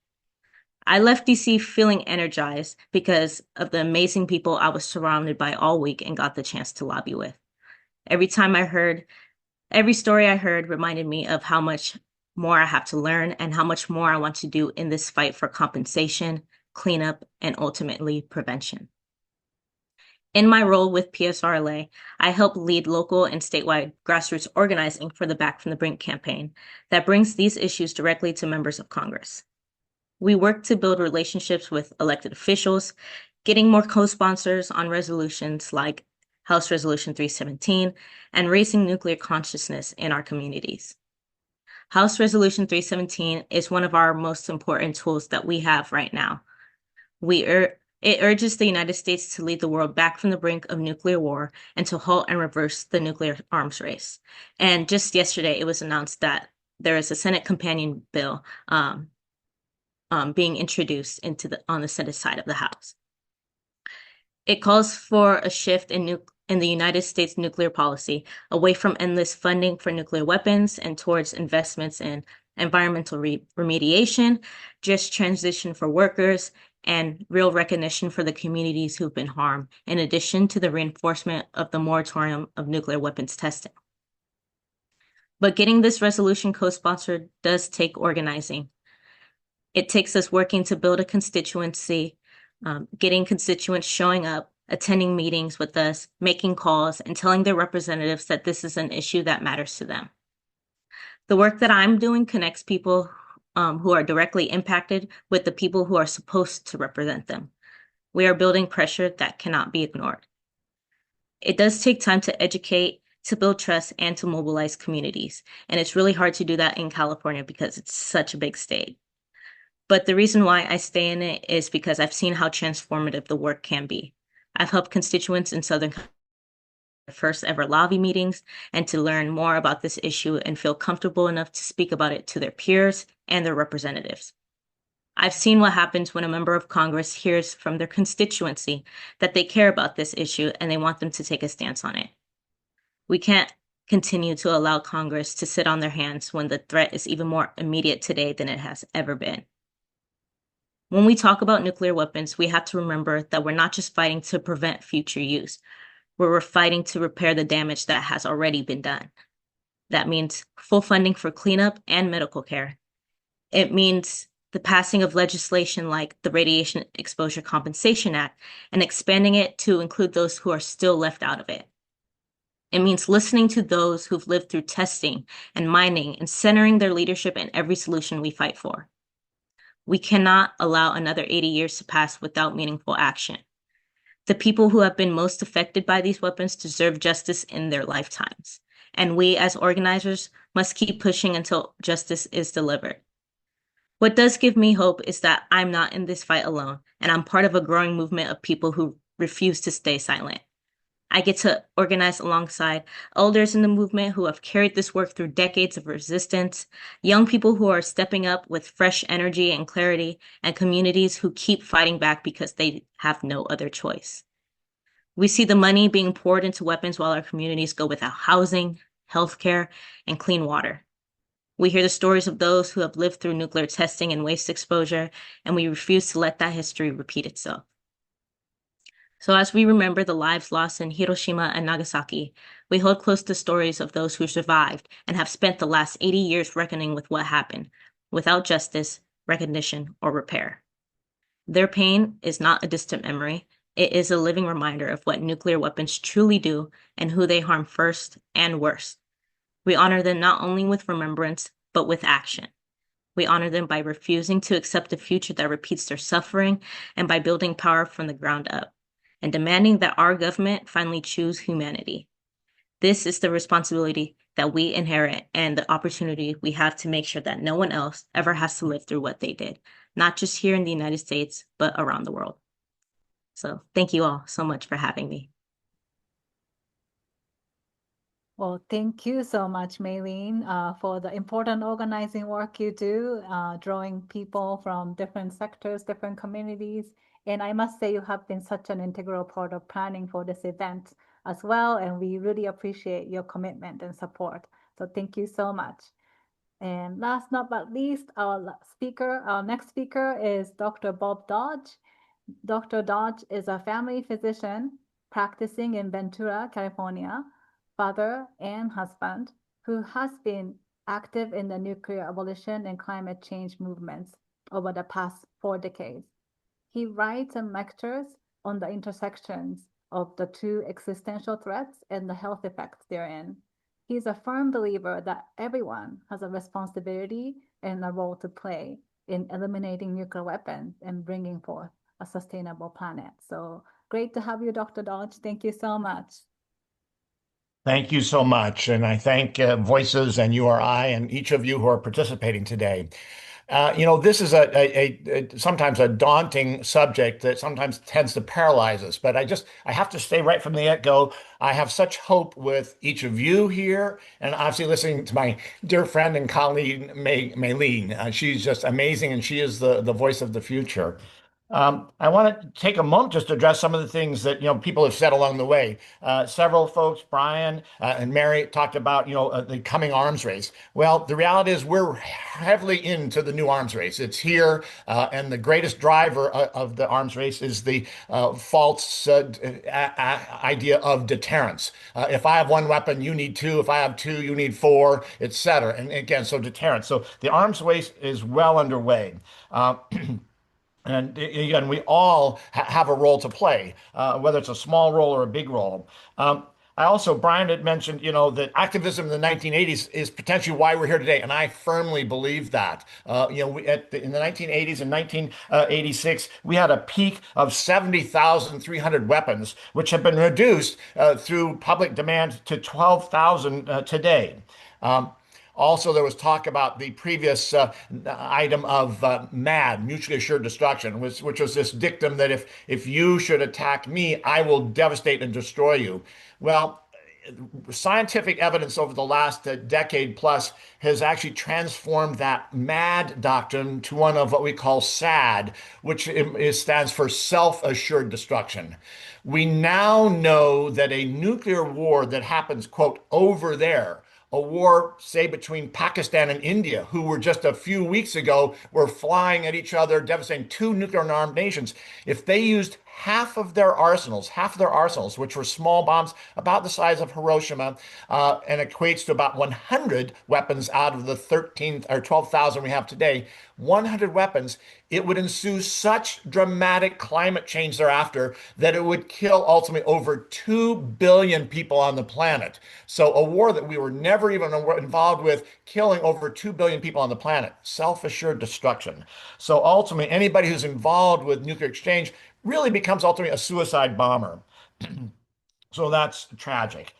I left DC feeling energized because of the amazing people I was surrounded by all week and got the chance to lobby with. Every story I heard reminded me of how much more I have to learn and how much more I want to do in this fight for compensation, cleanup, and ultimately prevention. In my role with PSR-LA, I help lead local and statewide grassroots organizing for the Back from the Brink campaign that brings these issues directly to members of Congress. We work to build relationships with elected officials, getting more co-sponsors on resolutions like House Resolution 317, and raising nuclear consciousness in our communities. House Resolution 317 is one of our most important tools that we have right now. It urges the United States to lead the world back from the brink of nuclear war and to halt and reverse the nuclear arms race. And just yesterday, it was announced that there is a Senate companion bill being introduced on the Senate side of the House. It calls for a shift in the United States nuclear policy away from endless funding for nuclear weapons and towards investments in environmental remediation, just transition for workers, and real recognition for the communities who've been harmed, in addition to the reinforcement of the moratorium of nuclear weapons testing. But getting this resolution co-sponsored does take organizing. It takes us working to build a constituency, getting constituents showing up, attending meetings with us, making calls, and telling their representatives that this is an issue that matters to them. The work that I'm doing connects people who are directly impacted with the people who are supposed to represent them. We are building pressure that cannot be ignored. It does take time to educate, to build trust, and to mobilize communities. And it's really hard to do that in California because it's such a big state. But the reason why I stay in it is because I've seen how transformative the work can be. I've helped constituents in Southern California first ever lobby meetings and to learn more about this issue and feel comfortable enough to speak about it to their peers and their representatives. I've seen what happens when a member of Congress hears from their constituency that they care about this issue and they want them to take a stance on it. We can't continue to allow Congress to sit on their hands when the threat is even more immediate today than it has ever been. When we talk about nuclear weapons, we have to remember that we're not just fighting to prevent future use. We're fighting to repair the damage that has already been done. That means full funding for cleanup and medical care. It means the passing of legislation like the Radiation Exposure Compensation Act and expanding it to include those who are still left out of it. It means listening to those who've lived through testing and mining and centering their leadership in every solution we fight for. We cannot allow another 80 years to pass without meaningful action. The people who have been most affected by these weapons deserve justice in their lifetimes, and we as organizers must keep pushing until justice is delivered. What does give me hope is that I'm not in this fight alone, and I'm part of a growing movement of people who refuse to stay silent. I get to organize alongside elders in the movement who have carried this work through decades of resistance, young people who are stepping up with fresh energy and clarity, and communities who keep fighting back because they have no other choice. We see the money being poured into weapons while our communities go without housing, healthcare, and clean water. We hear the stories of those who have lived through nuclear testing and waste exposure, and we refuse to let that history repeat itself. So as we remember the lives lost in Hiroshima and Nagasaki, we hold close to stories of those who survived and have spent the last 80 years reckoning with what happened, without justice, recognition, or repair. Their pain is not a distant memory. It is a living reminder of what nuclear weapons truly do and who they harm first and worst. We honor them not only with remembrance, but with action. We honor them by refusing to accept a future that repeats their suffering and by building power from the ground up, and demanding that our government finally choose humanity. This is the responsibility that we inherit and the opportunity we have to make sure that no one else ever has to live through what they did, not just here in the United States, but around the world. So thank you all so much for having me. Well, thank you so much, Maylene, for the important organizing work you do, drawing people from different sectors, different communities. And I must say you have been such an integral part of planning for this event as well. And we really appreciate your commitment and support. So thank you so much. And last but not least, our next speaker is Dr. Bob Dodge. Dr. Dodge is a family physician practicing in Ventura, California, father and husband, who has been active in the nuclear abolition and climate change movements over the past 4 decades. He writes and lectures on the intersections of the two existential threats and the health effects therein. He's a firm believer that everyone has a responsibility and a role to play in eliminating nuclear weapons and bringing forth a sustainable planet. So great to have you, Dr. Dodge. Thank you so much. Thank you so much. And I thank Voices and URI and each of you who are participating today. This is sometimes a daunting subject that sometimes tends to paralyze us, but I have to say right from the get-go, I have such hope with each of you here, and obviously listening to my dear friend and colleague, Maylene. She's just amazing, and she is the voice of the future. I want to take a moment just to address some of the things that people have said along the way. Several folks, Brian and Mary, talked about the coming arms race. Well, the reality is we're heavily into the new arms race. It's here, and the greatest driver of the arms race is the false idea of deterrence. If I have one weapon, you need two. If I have two, you need four, etc. And again, so deterrence. So the arms race is well underway. And again, we all have a role to play, whether it's a small role or a big role. Brian had mentioned, that activism in the 1980s is potentially why we're here today, and I firmly believe that. In the 1980s and 1986, we had a peak of 70,300 weapons, which have been reduced through public demand to 12,000 today. Also, there was talk about the previous item of MAD, mutually assured destruction, which was this dictum that if you should attack me, I will devastate and destroy you. Well, scientific evidence over the last decade plus has actually transformed that MAD doctrine to one of what we call SAD, which stands for self-assured destruction. We now know that a nuclear war that happens, quote, over there, a war, say, between Pakistan and India, who were just a few weeks ago were flying at each other, devastating two nuclear-armed nations. If they used half of their arsenals, which were small bombs about the size of Hiroshima, and equates to about 100 weapons out of the 13 or 12,000 we have today, 100 weapons, it would ensue such dramatic climate change thereafter that it would kill ultimately over 2 billion people on the planet. So a war that we were never even involved with, killing over 2 billion people on the planet, self-assured destruction. So ultimately, anybody who's involved with nuclear exchange really becomes ultimately a suicide bomber. So that's tragic.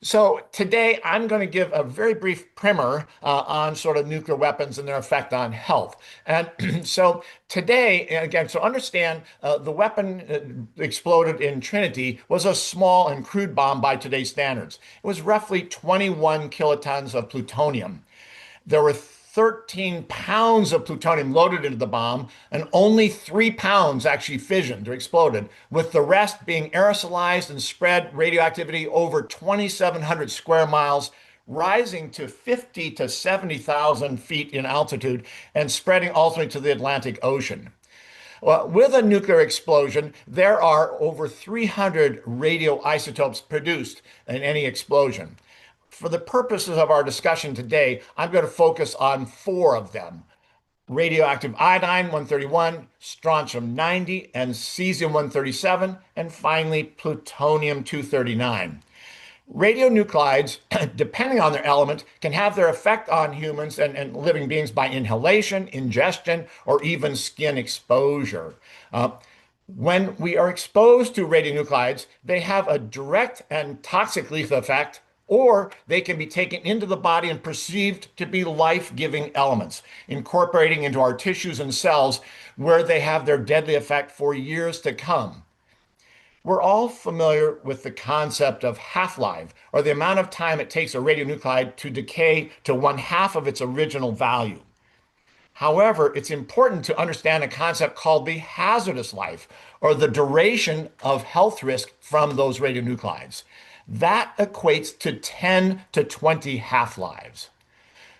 So today I'm going to give a very brief primer on sort of nuclear weapons and their effect on health. And so today, again, so understand the weapon exploded in Trinity was a small and crude bomb by today's standards. It was roughly 21 kilotons of plutonium. There were 13 pounds of plutonium loaded into the bomb, and only 3 pounds actually fissioned or exploded, with the rest being aerosolized and spread radioactivity over 2,700 square miles, rising to 50 to 70,000 feet in altitude and spreading ultimately to the Atlantic Ocean. Well, with a nuclear explosion, there are over 300 radioisotopes produced in any explosion. For the purposes of our discussion today, I'm going to focus on 4 of them: radioactive iodine-131, strontium-90, and cesium-137, and finally plutonium-239. Radionuclides, depending on their element, can have their effect on humans and living beings by inhalation, ingestion, or even skin exposure. When we are exposed to radionuclides, they have a direct and toxic lethal effect, or they can be taken into the body and perceived to be life-giving elements, incorporating into our tissues and cells where they have their deadly effect for years to come. We're all familiar with the concept of half-life, or the amount of time it takes a radionuclide to decay to 1/2 of its original value. However, it's important to understand a concept called the hazardous life, or the duration of health risk from those radionuclides. That equates to 10 to 20 half-lives.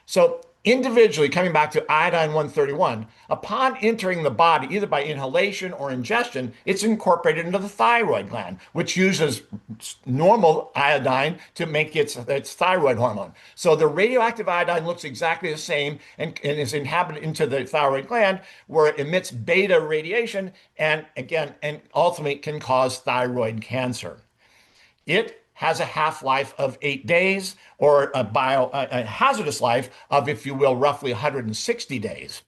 So individually, coming back to iodine-131, upon entering the body, either by inhalation or ingestion, it's incorporated into the thyroid gland, which uses normal iodine to make its thyroid hormone. So the radioactive iodine looks exactly the same and is inhabited into the thyroid gland, where it emits beta radiation and ultimately can cause thyroid cancer. It has a half-life of 8 days, or a hazardous life of, if you will, roughly 160 days.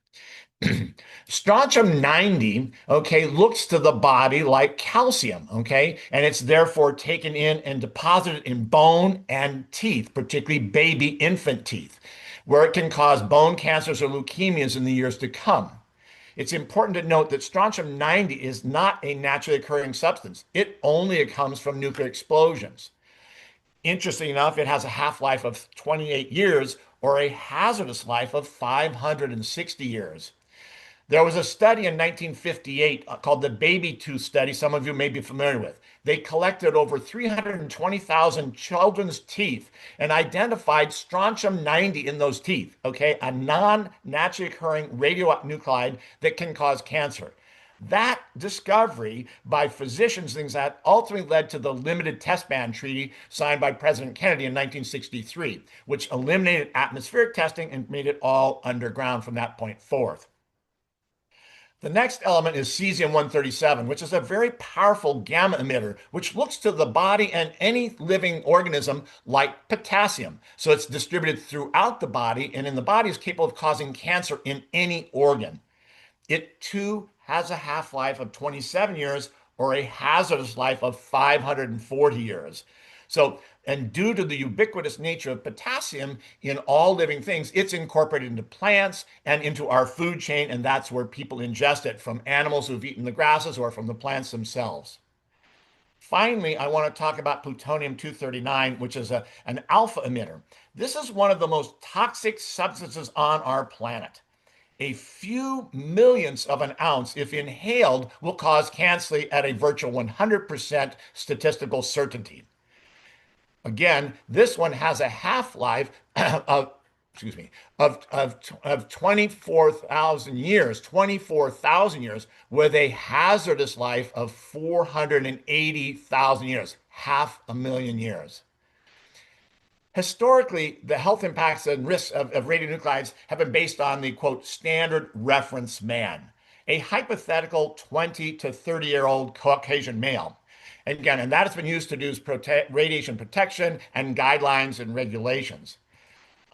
Strontium 90, okay, looks to the body like calcium, okay, and it's therefore taken in and deposited in bone and teeth, particularly baby infant teeth, where it can cause bone cancers or leukemias in the years to come. It's important to note that strontium 90 is not a naturally occurring substance. It only comes from nuclear explosions. Interesting enough, it has a half-life of 28 years or a hazardous life of 560 years. There was a study in 1958 called the baby tooth study, some of you may be familiar with. They collected over 320,000 children's teeth and identified strontium 90 in those teeth, okay, a non-naturally occurring radionuclide that can cause cancer. That discovery by physicians, things that ultimately led to the limited test ban treaty signed by President Kennedy in 1963, which eliminated atmospheric testing and made it all underground from that point forth. The next element is cesium-137, which is a very powerful gamma emitter, which looks to the body and any living organism like potassium. So it's distributed throughout the body, and in the body is capable of causing cancer in any organ. It too has a half-life of 27 years or a hazardous life of 540 years. So, and due to the ubiquitous nature of potassium in all living things, it's incorporated into plants and into our food chain, and that's where people ingest it from animals who've eaten the grasses or from the plants themselves. Finally, I want to talk about plutonium-239, which is an alpha emitter. This is one of the most toxic substances on our planet. A few millionths of an ounce, if inhaled, will cause cancer at a virtual 100% statistical certainty. Again, this one has a half-life of, excuse me, of 24,000 years, 24,000 years, with a hazardous life of 480,000 years, 500,000 years. Historically, the health impacts and risks of radionuclides have been based on the, quote, standard reference man, a hypothetical 20 to 30-year-old Caucasian male. And again, and that has been used to do radiation protection and guidelines and regulations.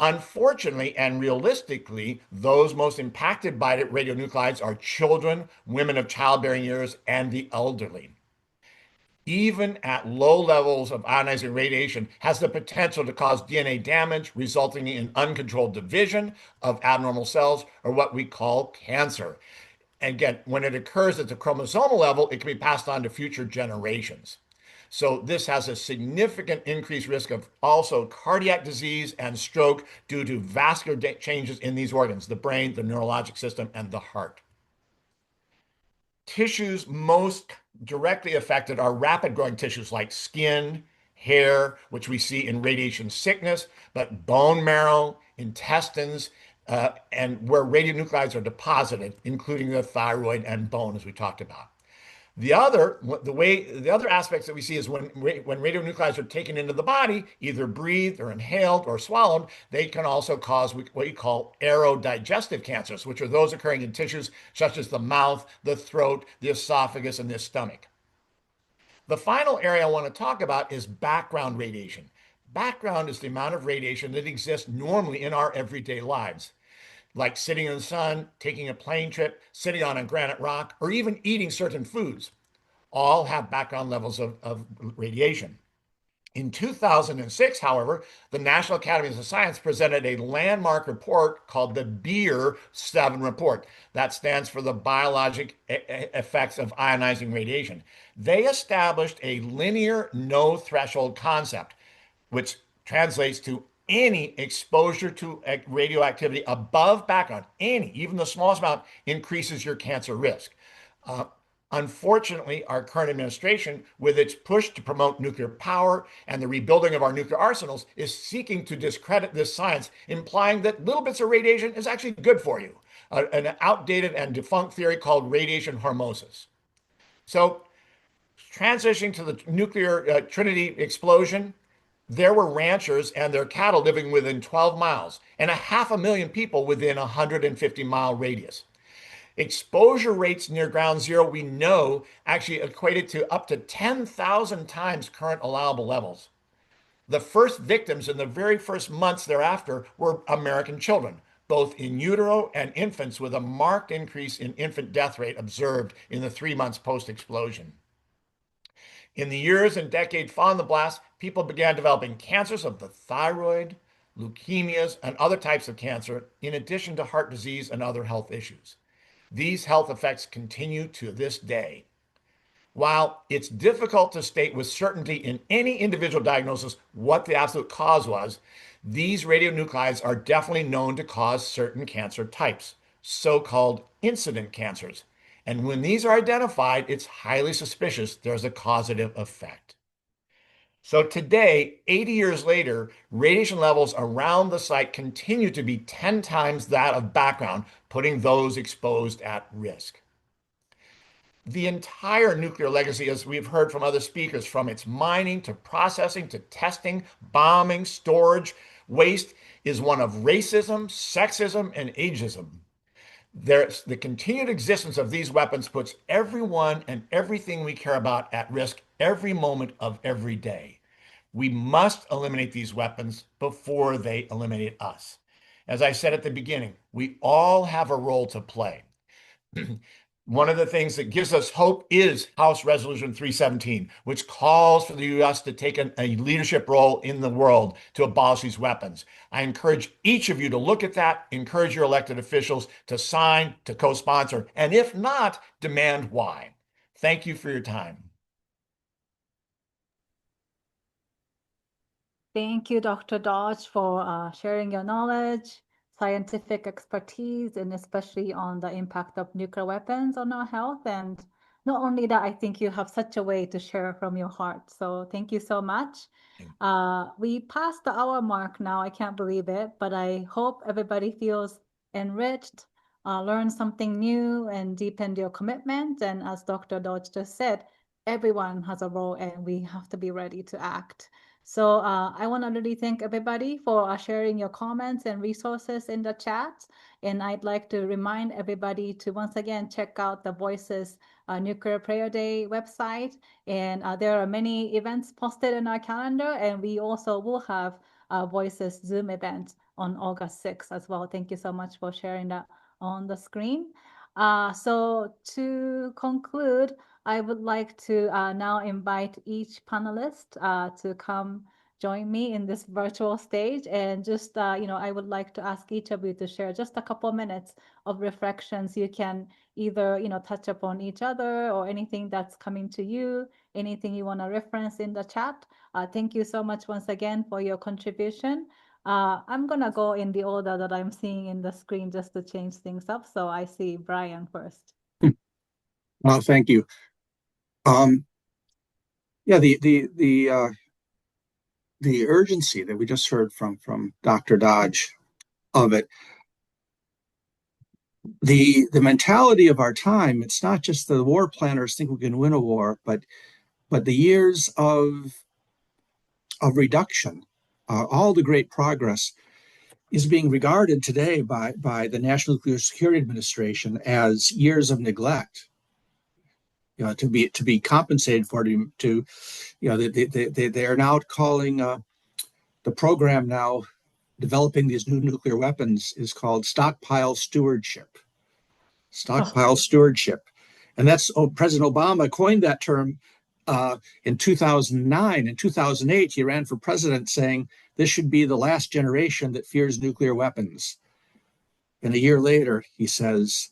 Unfortunately and realistically, those most impacted by radionuclides are children, women of childbearing years, and the elderly. Even at low levels of ionizing radiation, has the potential to cause DNA damage, resulting in uncontrolled division of abnormal cells, or what we call cancer. And again, when it occurs at the chromosomal level, it can be passed on to future generations. So this has a significant increased risk of also cardiac disease and stroke due to vascular changes in these organs, the brain, the neurologic system, and the heart. Tissues most directly affected are rapid growing tissues like skin, hair, which we see in radiation sickness, but bone marrow, intestines, and where radionuclides are deposited, including the thyroid and bone, as we talked about. The other aspects that we see is when radionuclides are taken into the body, either breathed or inhaled or swallowed, they can also cause what we call aerodigestive cancers, which are those occurring in tissues such as the mouth, the throat, the esophagus, and the stomach. The final area I want to talk about is background radiation. Background is the amount of radiation that exists normally in our everyday lives, like sitting in the sun, taking a plane trip, sitting on a granite rock, or even eating certain foods. All have background levels of radiation. In 2006, however, the National Academies of Science presented a landmark report called the Beer 7 report. That stands for the biologic effects of ionizing radiation. They established a linear no threshold concept, which translates to any exposure to radioactivity above background, even the smallest amount, increases your cancer risk. Unfortunately, our current administration, with its push to promote nuclear power and the rebuilding of our nuclear arsenals, is seeking to discredit this science, implying that little bits of radiation is actually good for you, an outdated and defunct theory called radiation hormesis. So, transitioning to the nuclear Trinity explosion, there were ranchers and their cattle living within 12 miles and 500,000 people within a 150-mile radius. Exposure rates near ground zero, we know, actually equated to up to 10,000 times current allowable levels. The first victims in the very first months thereafter were American children, both in utero and infants, with a marked increase in infant death rate observed in the 3 months post-explosion. In the years and decade following the blast, people began developing cancers of the thyroid, leukemias, and other types of cancer, in addition to heart disease and other health issues. These health effects continue to this day. While it's difficult to state with certainty in any individual diagnosis what the absolute cause was, these radionuclides are definitely known to cause certain cancer types, so-called incident cancers. And when these are identified, it's highly suspicious there's a causative effect. So today, 80 years later, radiation levels around the site continue to be 10 times that of background, putting those exposed at risk. The entire nuclear legacy, as we've heard from other speakers, from its mining to processing to testing, bombing, storage, waste, is one of racism, sexism, and ageism. The continued existence of these weapons puts everyone and everything we care about at risk every moment of every day. We must eliminate these weapons before they eliminate us. As I said at the beginning, we all have a role to play. One of the things that gives us hope is House Resolution 317, which calls for the U.S. to take a leadership role in the world to abolish these weapons. I encourage each of you to look at that, encourage your elected officials to sign, to co-sponsor, and if not, demand why. Thank you for your time. Thank you, Dr. Dodge, for sharing your knowledge, scientific expertise, and especially on the impact of nuclear weapons on our health. And not only that, I think you have such a way to share from your heart. So thank you so much. We passed the hour mark now. I can't believe it, but I hope everybody feels enriched, learned something new, and deepened your commitment. And as Dr. Dodge just said, everyone has a role and we have to be ready to act. So I want to really thank everybody for sharing your comments and resources in the chat. And I'd like to remind everybody to once again check out the Voices Nuclear Prayer Day website. And there are many events posted in our calendar. And we also will have Voices Zoom event on August 6th as well. Thank you so much for sharing that on the screen. So to conclude, I would like to now invite each panelist to come join me in this virtual stage. And just, I would like to ask each of you to share just a couple minutes of reflections. You can either, touch upon each other or anything that's coming to you, anything you want to reference in the chat. Thank you so much once again for your contribution. I'm going to go in the order that I'm seeing in the screen just to change things up. So I see Brian first. Well, thank you. Yeah, the urgency that we just heard from Dr. Dodge of it, the mentality of our time. It's not just the war planners think we can win a war, but the years of reduction, all the great progress is being regarded today by the National Nuclear Security Administration as years of neglect. To be compensated for, they are now calling the program now developing these new nuclear weapons is called stockpile stewardship. Stewardship, and that's President Obama coined that term in 2009. In 2008, he ran for president saying this should be the last generation that fears nuclear weapons. And a year later, he says,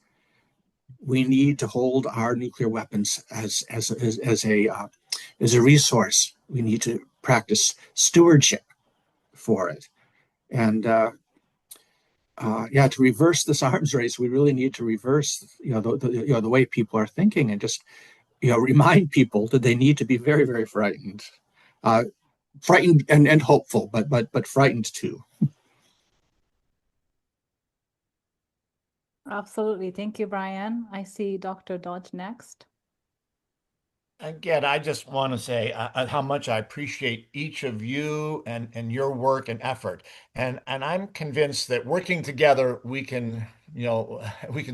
we need to hold our nuclear weapons as a resource. We need to practice stewardship for it, and to reverse this arms race, we really need to reverse the way people are thinking, and just remind people that they need to be very, very frightened, and hopeful, but frightened too. Absolutely. Thank you, Brian. I see Dr. Dodge next. Again, I just want to say how much I appreciate each of you and your work and effort. And I'm convinced that working together, we can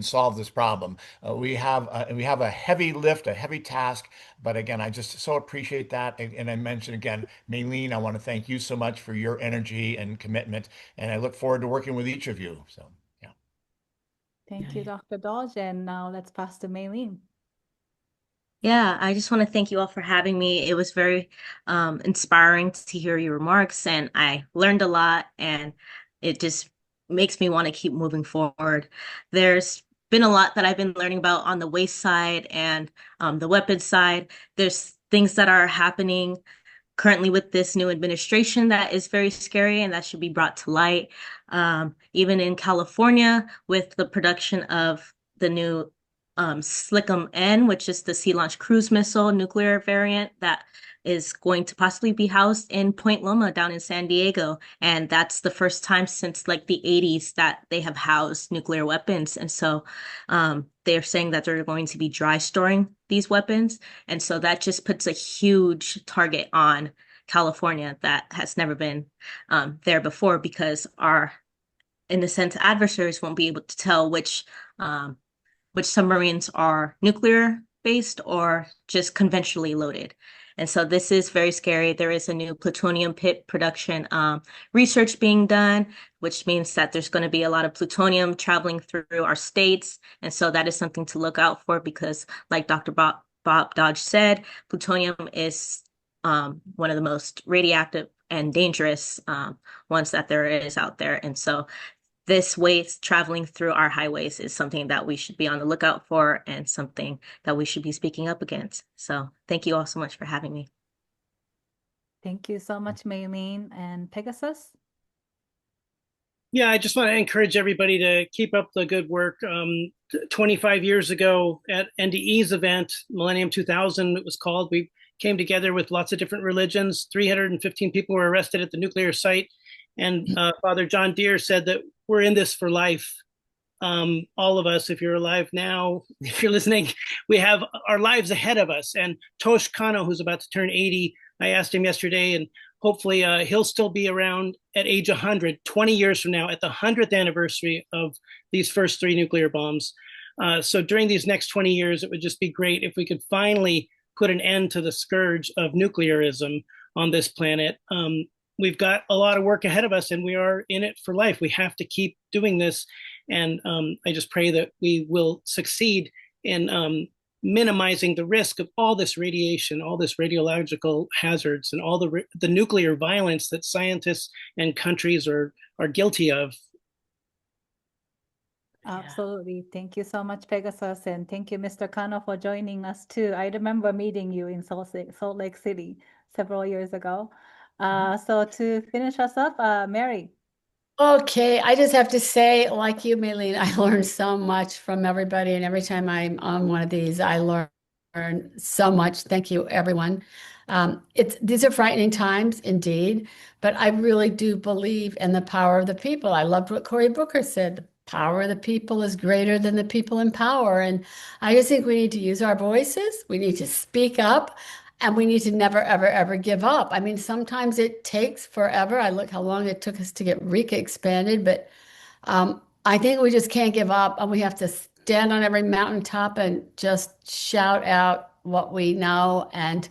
solve this problem. We have a heavy lift, a heavy task. But again, I just so appreciate that. And I mentioned again, Maylene, I want to thank you so much for your energy and commitment. And I look forward to working with each of you. So Thank you, Dr. Dodge. And now let's pass to Maylene. Yeah, I just want to thank you all for having me. It was very inspiring to hear your remarks, and I learned a lot, and it just makes me want to keep moving forward. There's been a lot that I've been learning about on the waste side and the weapons side. There's things that are happening currently with this new administration that is very scary and that should be brought to light. Even in California, with the production of the new SLICM-N, which is the Sea Launched Cruise Missile nuclear variant that is going to possibly be housed in Point Loma down in San Diego. And that's the first time since like the 80s that they have housed nuclear weapons. And so they're saying that they're going to be dry storing these weapons. And so that just puts a huge target on California that has never been there before, because our, in a sense, adversaries won't be able to tell which submarines are nuclear based or just conventionally loaded. And so this is very scary. There is a new plutonium pit production research being done, which means that there's going to be a lot of plutonium traveling through our states. And so that is something to look out for, because like Dr. Bob Dodge said, plutonium is one of the most radioactive and dangerous ones that there is out there. And so this waste traveling through our highways is something that we should be on the lookout for and something that we should be speaking up against. So thank you all so much for having me. Thank you so much, Maylene. And Pegasus? Yeah, I just want to encourage everybody to keep up the good work. 25 years ago at NDE's event, Millennium 2000, it was called, we came together with lots of different religions. 315 people were arrested at the nuclear site. And Father John Deere said that we're in this for life. All of us, if you're alive now, if you're listening, we have our lives ahead of us. And Tosh Kano, who's about to turn 80, I asked him yesterday, and hopefully he'll still be around at age 100, 20 years from now, at the 100th anniversary of these first 3 nuclear bombs. So during these next 20 years, it would just be great if we could finally put an end to the scourge of nuclearism on this planet. We've got a lot of work ahead of us, and we are in it for life. We have to keep doing this. And I just pray that we will succeed in minimizing the risk of all this radiation, all this radiological hazards, and all the nuclear violence that scientists and countries are guilty of. Absolutely. Thank you so much, Pegasus. And thank you, Mr. Kano, for joining us too. I remember meeting you in Salt Lake City several years ago. So to finish us up, Mary. Okay, I just have to say, like you, Maylene, I learned so much from everybody, and every time I'm on one of these, I learn so much. Thank you, everyone. These are frightening times indeed, but I really do believe in the power of the people. I loved what Cory Booker said. The power of the people is greater than the people in power. And I just think we need to use our voices. We need to speak up. And we need to never, ever, ever give up. I mean, sometimes it takes forever. I look how long it took us to get RECA expanded, but I think we just can't give up, and we have to stand on every mountaintop and just shout out what we know, and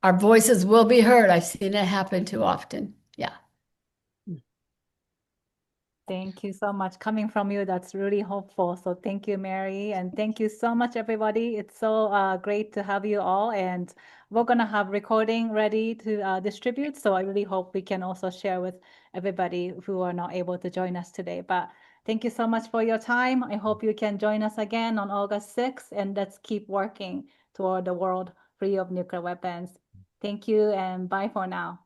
our voices will be heard. I've seen it happen too often. Yeah. Thank you so much. Coming from you, that's really hopeful. So thank you, Mary. And thank you so much, everybody. It's so great to have you all. And we're going to have recording ready to distribute. So I really hope we can also share with everybody who are not able to join us today. But thank you so much for your time. I hope you can join us again on August 6th. And let's keep working toward a world free of nuclear weapons. Thank you and bye for now.